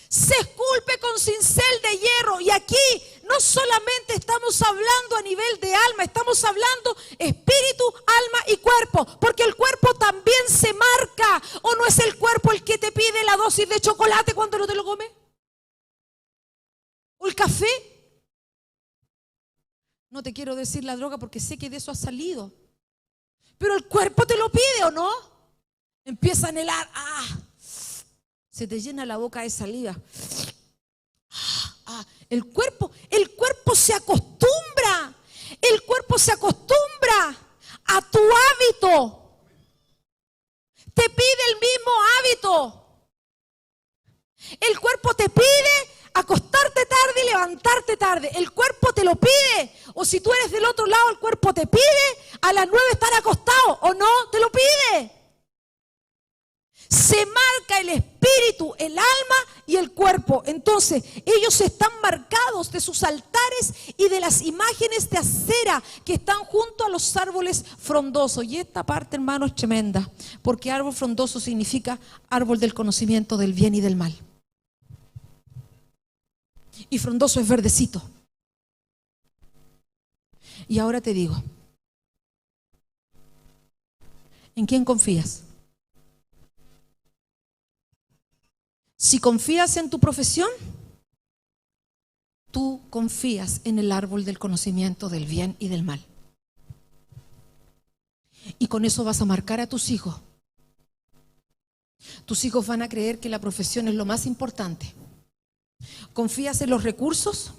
Se esculpe con cincel de hierro. Y aquí no solamente estamos hablando a nivel de alma, estamos hablando espíritu, alma y cuerpo. Porque el cuerpo también se marca. ¿O no es el cuerpo el que te pide la dosis de chocolate cuando no te lo comes? ¿O el café? No te quiero decir la droga porque sé que de eso ha salido. Pero el cuerpo te lo pide, ¿o no? Empieza a anhelar. Se te llena la boca de saliva. El cuerpo se acostumbra. El cuerpo se acostumbra a tu hábito. Te pide el mismo hábito. El cuerpo te pide acostarte tarde y levantarte tarde. El cuerpo te lo pide. O si tú eres del otro lado, el cuerpo te pide a las 9 estar acostado. ¿O no? Te lo pide. Se marca el espíritu, el alma y el cuerpo. Entonces, ellos están marcados de sus altares y de las imágenes de acera que están junto a los árboles frondosos. Y esta parte, hermano, es tremenda, porque árbol frondoso significa árbol del conocimiento del bien y del mal. Y frondoso es verdecito. Y ahora te digo, ¿en quién confías? Si confías en tu profesión, tú confías en el árbol del conocimiento del bien y del mal. Y con eso vas a marcar a tus hijos. Tus hijos van a creer que la profesión es lo más importante. ¿Confías en los recursos?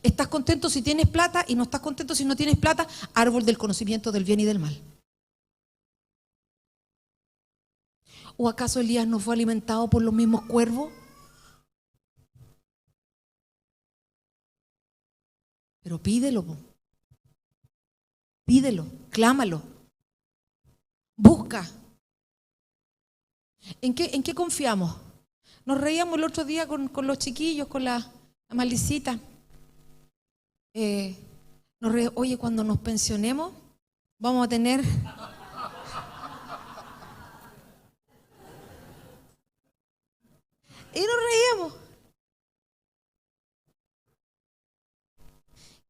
¿Estás contento si tienes plata y no estás contento si no tienes plata? Árbol del conocimiento del bien y del mal. ¿O acaso Elías no fue alimentado por los mismos cuervos? Pero pídelo, clámalo, busca. ¿En qué confiamos? Nos reíamos el otro día con los chiquillos, con la Malicita. Oye, cuando nos pensionemos, vamos a tener... Y nos reíamos.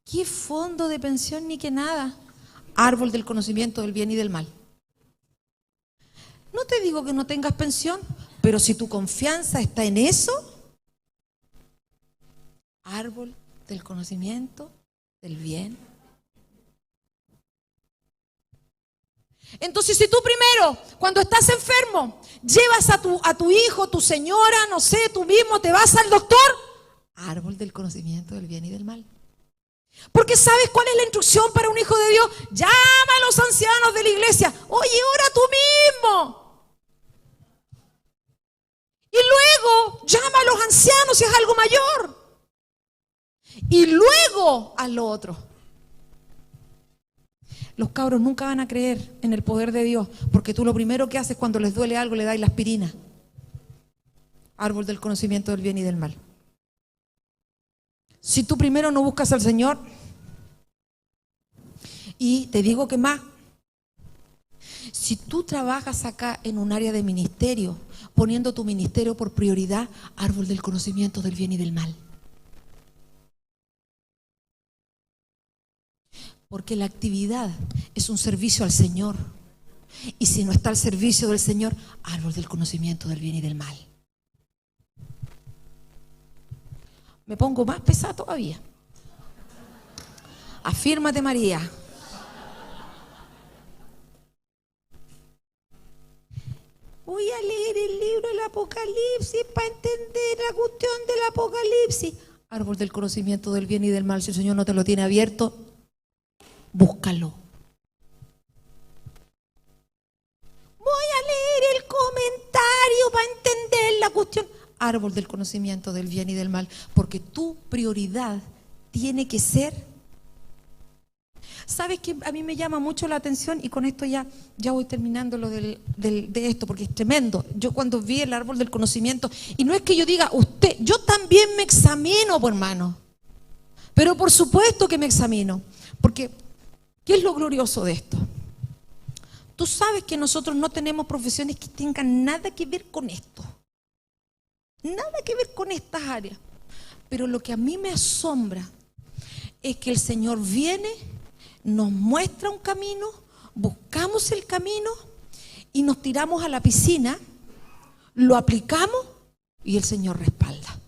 ¿Qué fondo de pensión ni qué nada? Árbol del conocimiento del bien y del mal. No te digo que no tengas pensión, pero si tu confianza está en eso, árbol del conocimiento del bien. Entonces, si tú primero, cuando estás enfermo, llevas a tu hijo, tu señora, no sé, tú mismo te vas al doctor, árbol del conocimiento del bien y del mal. Porque ¿sabes cuál es la instrucción para un hijo de Dios? Llama a los ancianos de la iglesia. Oye, ora tú mismo. Y luego llama a los ancianos si es algo mayor. Y luego a lo otro. Los cabros nunca van a creer en el poder de Dios, porque tú lo primero que haces cuando les duele algo, le das la aspirina. Árbol del conocimiento del bien y del mal. Si tú primero no buscas al Señor, y te digo que más, si tú trabajas acá en un área de ministerio, poniendo tu ministerio por prioridad, árbol del conocimiento del bien y del mal. Porque la actividad es un servicio al Señor. Y si no está al servicio del Señor, árbol del conocimiento del bien y del mal. Me pongo más pesada todavía. Afírmate, María. Voy a leer el libro del Apocalipsis para entender la cuestión del Apocalipsis. Árbol del conocimiento del bien y del mal. Si el Señor no te lo tiene abierto, búscalo. Voy a leer el comentario para entender la cuestión. Árbol del conocimiento del bien y del mal. Porque tu prioridad tiene que ser. ¿Sabes qué? A mí me llama mucho la atención, y con esto ya voy terminando lo de esto, porque es tremendo. Yo cuando vi el árbol del conocimiento, y no es que yo diga, yo también me examino, pues, hermano. Pero por supuesto que me examino. Porque, ¿qué es lo glorioso de esto? Tú sabes que nosotros no tenemos profesiones que tengan nada que ver con esto. Nada que ver con estas áreas. Pero lo que a mí me asombra es que el Señor viene, nos muestra un camino, buscamos el camino y nos tiramos a la piscina, lo aplicamos y el Señor respalda.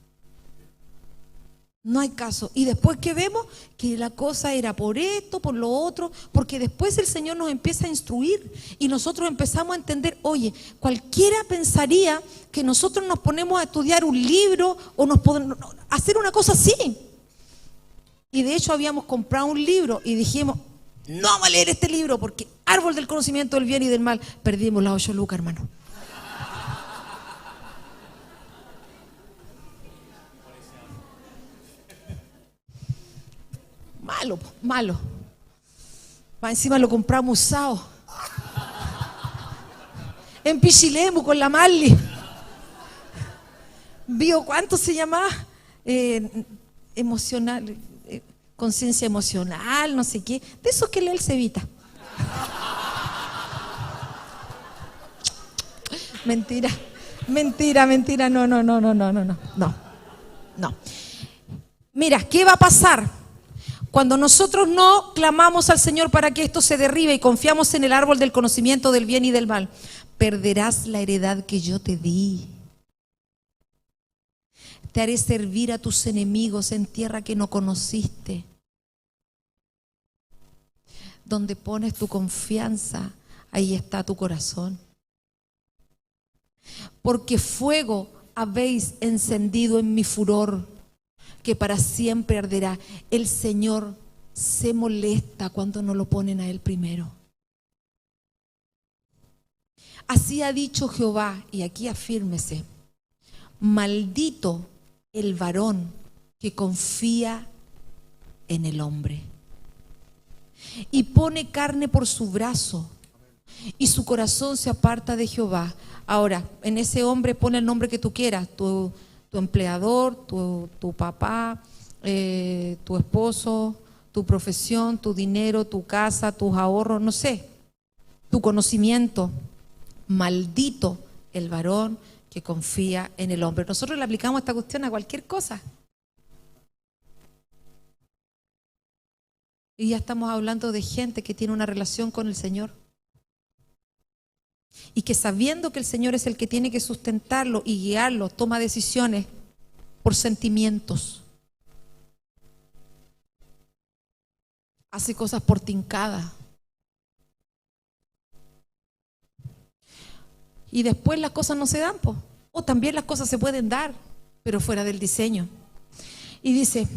No hay caso. Y después que vemos que la cosa era por esto, por lo otro, porque después el Señor nos empieza a instruir y nosotros empezamos a entender, oye, cualquiera pensaría que nosotros nos ponemos a estudiar un libro o nos podemos hacer una cosa así. Y de hecho habíamos comprado un libro y dijimos, no vamos a leer este libro porque árbol del conocimiento del bien y del mal. Perdimos las 8 lucas, hermano. Malo. Más encima lo compramos usado. En Pichilemu con la Marley. ¿Cuánto se llama? Emocional, conciencia emocional, no sé qué. De esos que lee el Cevita. Mentira. No. Mira, ¿qué va a pasar? Cuando nosotros no clamamos al Señor para que esto se derribe y confiamos en el árbol del conocimiento del bien y del mal, perderás la heredad que yo te di. Te haré servir a tus enemigos en tierra que no conociste. Donde pones tu confianza, ahí está tu corazón. Porque fuego habéis encendido en mi furor, que para siempre arderá. El Señor se molesta cuando no lo ponen a Él primero. Así ha dicho Jehová, y aquí afírmese: maldito el varón que confía en el hombre y pone carne por su brazo, y su corazón se aparta de Jehová. Ahora, en ese hombre pone el nombre que tú quieras, tu empleador, tu papá, tu esposo, tu profesión, tu dinero, tu casa, tus ahorros, no sé, tu conocimiento. Maldito el varón que confía en el hombre. Nosotros le aplicamos esta cuestión a cualquier cosa. Y ya estamos hablando de gente que tiene una relación con el Señor. Y que sabiendo que el Señor es el que tiene que sustentarlo y guiarlo, toma decisiones por sentimientos. Hace cosas por tincada. Y después las cosas no se dan, po. O también las cosas se pueden dar, pero fuera del diseño. Y dice: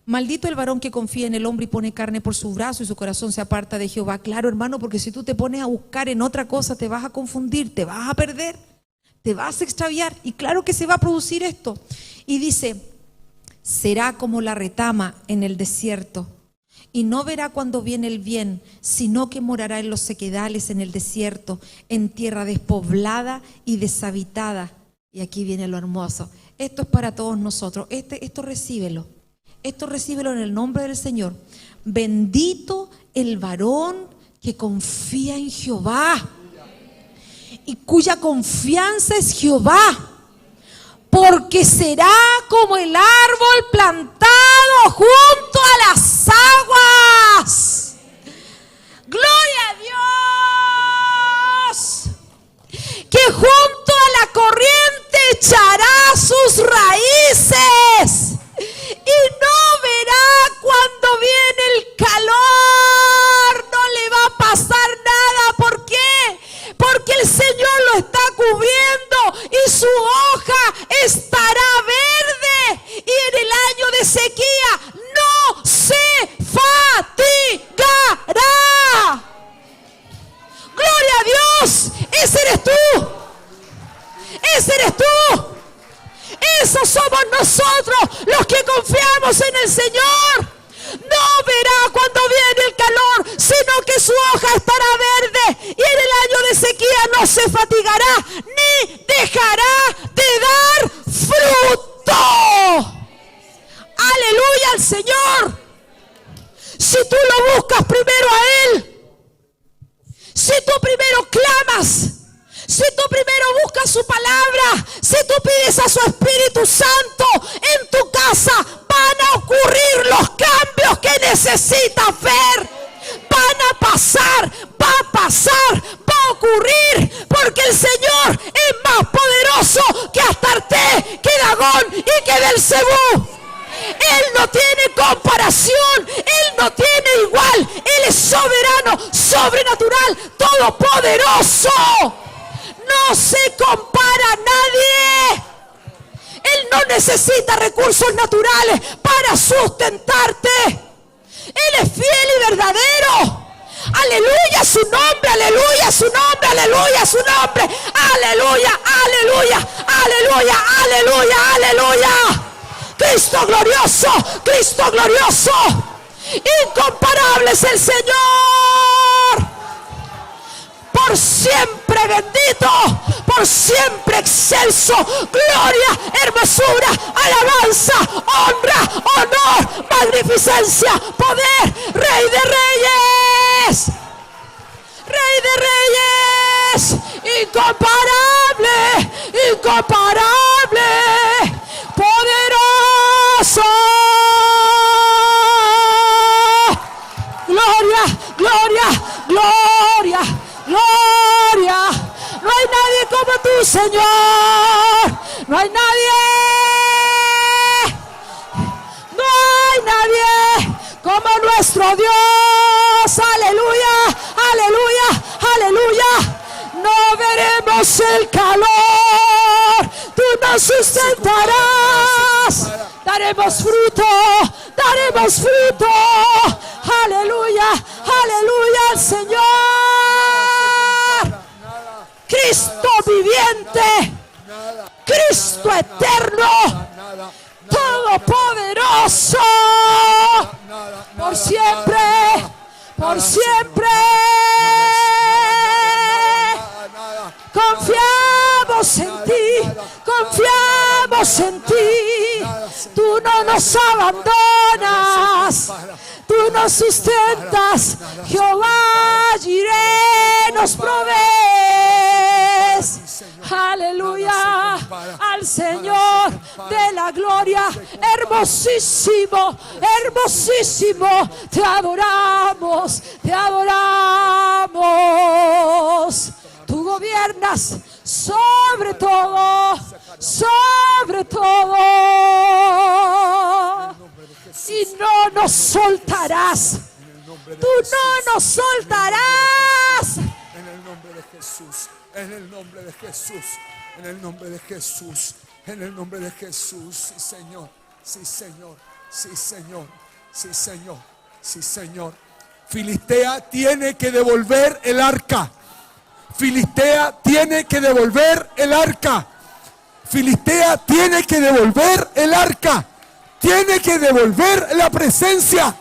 maldito el varón que confía en el hombre y pone carne por su brazo, y su corazón se aparta de Jehová. Claro, hermano, porque si tú te pones a buscar en otra cosa, te vas a confundir, te vas a perder, te vas a extraviar. Y claro que se va a producir esto. Y dice: será como la retama en el desierto, y no verá cuando viene el bien, sino que morará en los sequedales, en el desierto, en tierra despoblada y deshabitada. Y aquí viene lo hermoso. Esto es para todos nosotros. Esto recíbelo. Esto recíbelo en el nombre del Señor. Bendito el varón que confía en Jehová y cuya confianza es Jehová, porque será como el árbol plantado junto a las aguas. ¡Gloria a Dios! Que junto a la corriente echará sus raíces Ese eres tú. Ese eres tú. Esos somos nosotros los que confiamos en el Señor. No verá cuando viene el calor, sino que su hoja estará verde, y en el año de sequía no se fatigará, ni dejará de dar fruto. Aleluya al Señor. Si tú lo buscas primero a Él, si tú primero clamas, si tú primero buscas su palabra, si tú pides a su Espíritu Santo, en tu casa van a ocurrir los cambios que necesitas ver. Van a pasar, va a pasar, va a ocurrir, porque el Señor es más poderoso que Astarte, que Dagón y que Belcebú. Él no tiene comparación, Él no tiene igual, Él es soberano, sobrenatural, todopoderoso. No se compara a nadie. Él no necesita recursos naturales para sustentarte. Él es fiel y verdadero. Aleluya su nombre, aleluya su nombre, aleluya su nombre. Aleluya, aleluya, aleluya, aleluya, aleluya. Cristo glorioso, Cristo glorioso. Incomparable es el Señor. Por siempre bendito, por siempre excelso. Gloria, hermosura, alabanza, honra, honor, magnificencia, poder, Rey de reyes. Rey de reyes, incomparable, incomparable, poderoso. Gloria, gloria, gloria, gloria. No hay nadie como tú, Señor. No hay nadie. No hay nadie como nuestro Dios. Aleluya, aleluya, aleluya. No veremos el calor. Tú nos sustentarás. Daremos fruto, daremos fruto. Aleluya, aleluya al Señor. Cristo viviente, Cristo eterno, todopoderoso, por siempre, por siempre. Confiamos en ti, confiamos en ti. Tú no nos abandonas, tú nos sustentas. Jehová Jireh nos provees. Aleluya al Señor de la gloria. Hermosísimo, hermosísimo. Te adoramos, te adoramos. Tú gobiernas sobre todo, sobre todo. Y no nos soltarás. Tú no nos soltarás. En el nombre de Jesús, en el nombre de Jesús, en el nombre de Jesús, en el nombre de Jesús. Sí, Señor, sí, Señor, sí, Señor, sí, Señor, sí, Señor. Filistea tiene que devolver el arca. Filistea tiene que devolver el arca. Filistea tiene que devolver el arca. Tiene que devolver la presencia.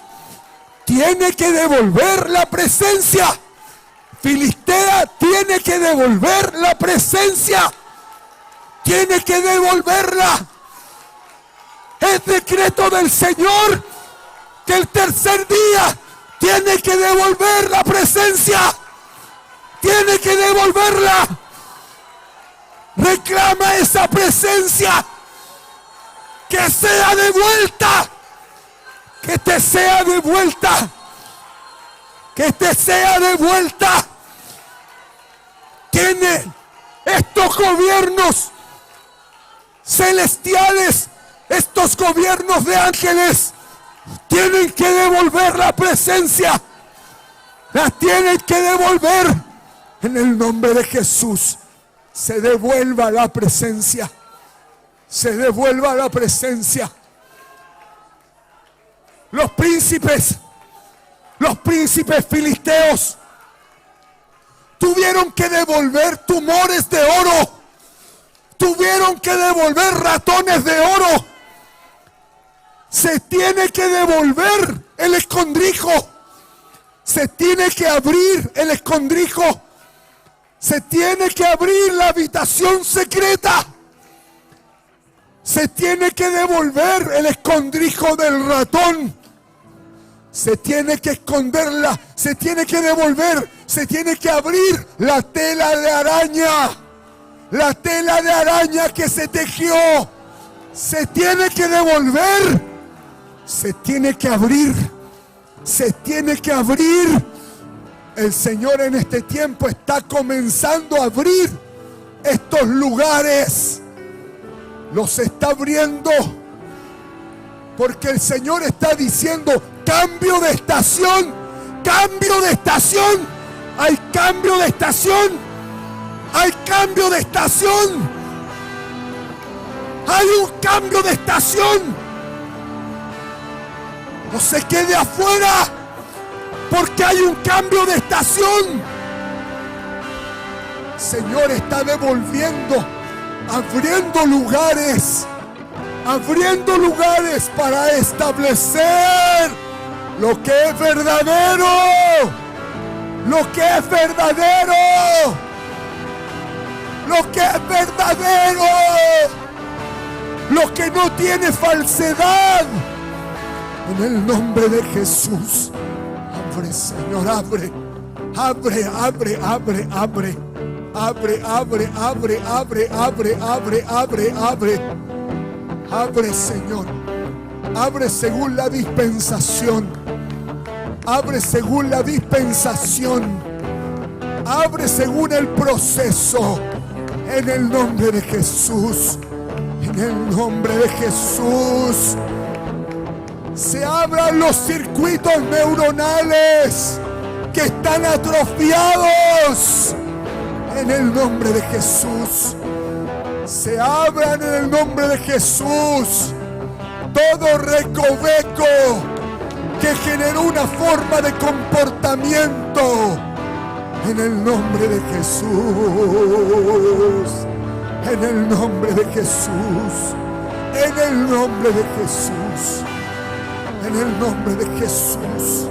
Tiene que devolver la presencia. Filistea tiene que devolver la presencia. Tiene que devolverla. Es decreto del Señor que el tercer día tiene que devolver la presencia. Tiene que devolverla. Reclama esa presencia. Que sea de vuelta. Que te sea de vuelta. Que te sea de vuelta. Tiene estos gobiernos celestiales, estos gobiernos de ángeles, tienen que devolver la presencia. La tienen que devolver. En el nombre de Jesús, se devuelva la presencia. Se devuelva la presencia. Los príncipes filisteos Tuvieron que devolver tumores de oro. Tuvieron que devolver ratones de oro. Se tiene que devolver el escondrijo. Se tiene que abrir el escondrijo. Se tiene que abrir la habitación secreta. Se tiene que devolver el escondrijo del ratón. Se tiene que esconderla. Se tiene que devolver. Se tiene que abrir la tela de araña. La tela de araña que se tejió. Se tiene que devolver. Se tiene que abrir. Se tiene que abrir. El Señor en este tiempo está comenzando a abrir estos lugares. Los está abriendo. Porque el Señor está diciendo: cambio de estación. Cambio de estación. Hay cambio de estación. Hay cambio de estación. Hay un cambio de estación. No se quede afuera, porque hay un cambio de estación. Señor está devolviendo, abriendo lugares para establecer lo que es verdadero, lo que es verdadero, lo que es verdadero, lo que no tiene falsedad. En el nombre de Jesús, abre, Señor, abre, abre, abre, abre, abre, abre, abre, abre, abre, abre, abre, abre, abre, abre, Señor, abre según la dispensación, abre según la dispensación, abre según el proceso, en el nombre de Jesús, en el nombre de Jesús. Se abran los circuitos neuronales que están atrofiados en el nombre de Jesús. Se abran en el nombre de Jesús todo recoveco que generó una forma de comportamiento en el nombre de Jesús. En el nombre de Jesús. En el nombre de Jesús. En el nombre de Jesús.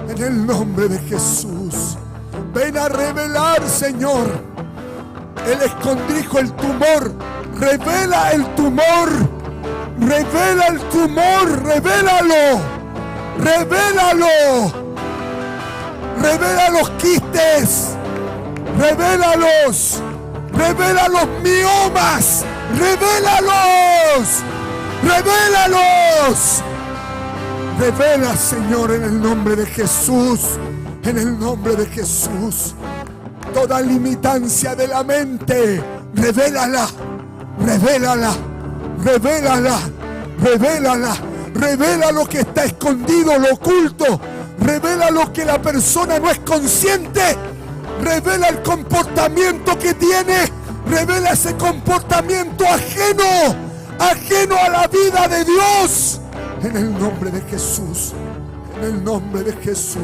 En el nombre de Jesús. Ven a revelar, Señor, el escondrijo, el tumor. Revela el tumor. Revela el tumor. Revélalo. Revélalo. Revela los quistes. Revélalos. Revela los miomas. Revélalos. ¡Revélalos! Revela, Señor, en el nombre de Jesús. En el nombre de Jesús. Toda limitancia de la mente, revélala. Revélala. Revélala. Revélala. Revela lo que está escondido, lo oculto. Revela lo que la persona no es consciente. Revela el comportamiento que tiene. Revela ese comportamiento ajeno a la vida de Dios, en el nombre de Jesús, en el nombre de Jesús.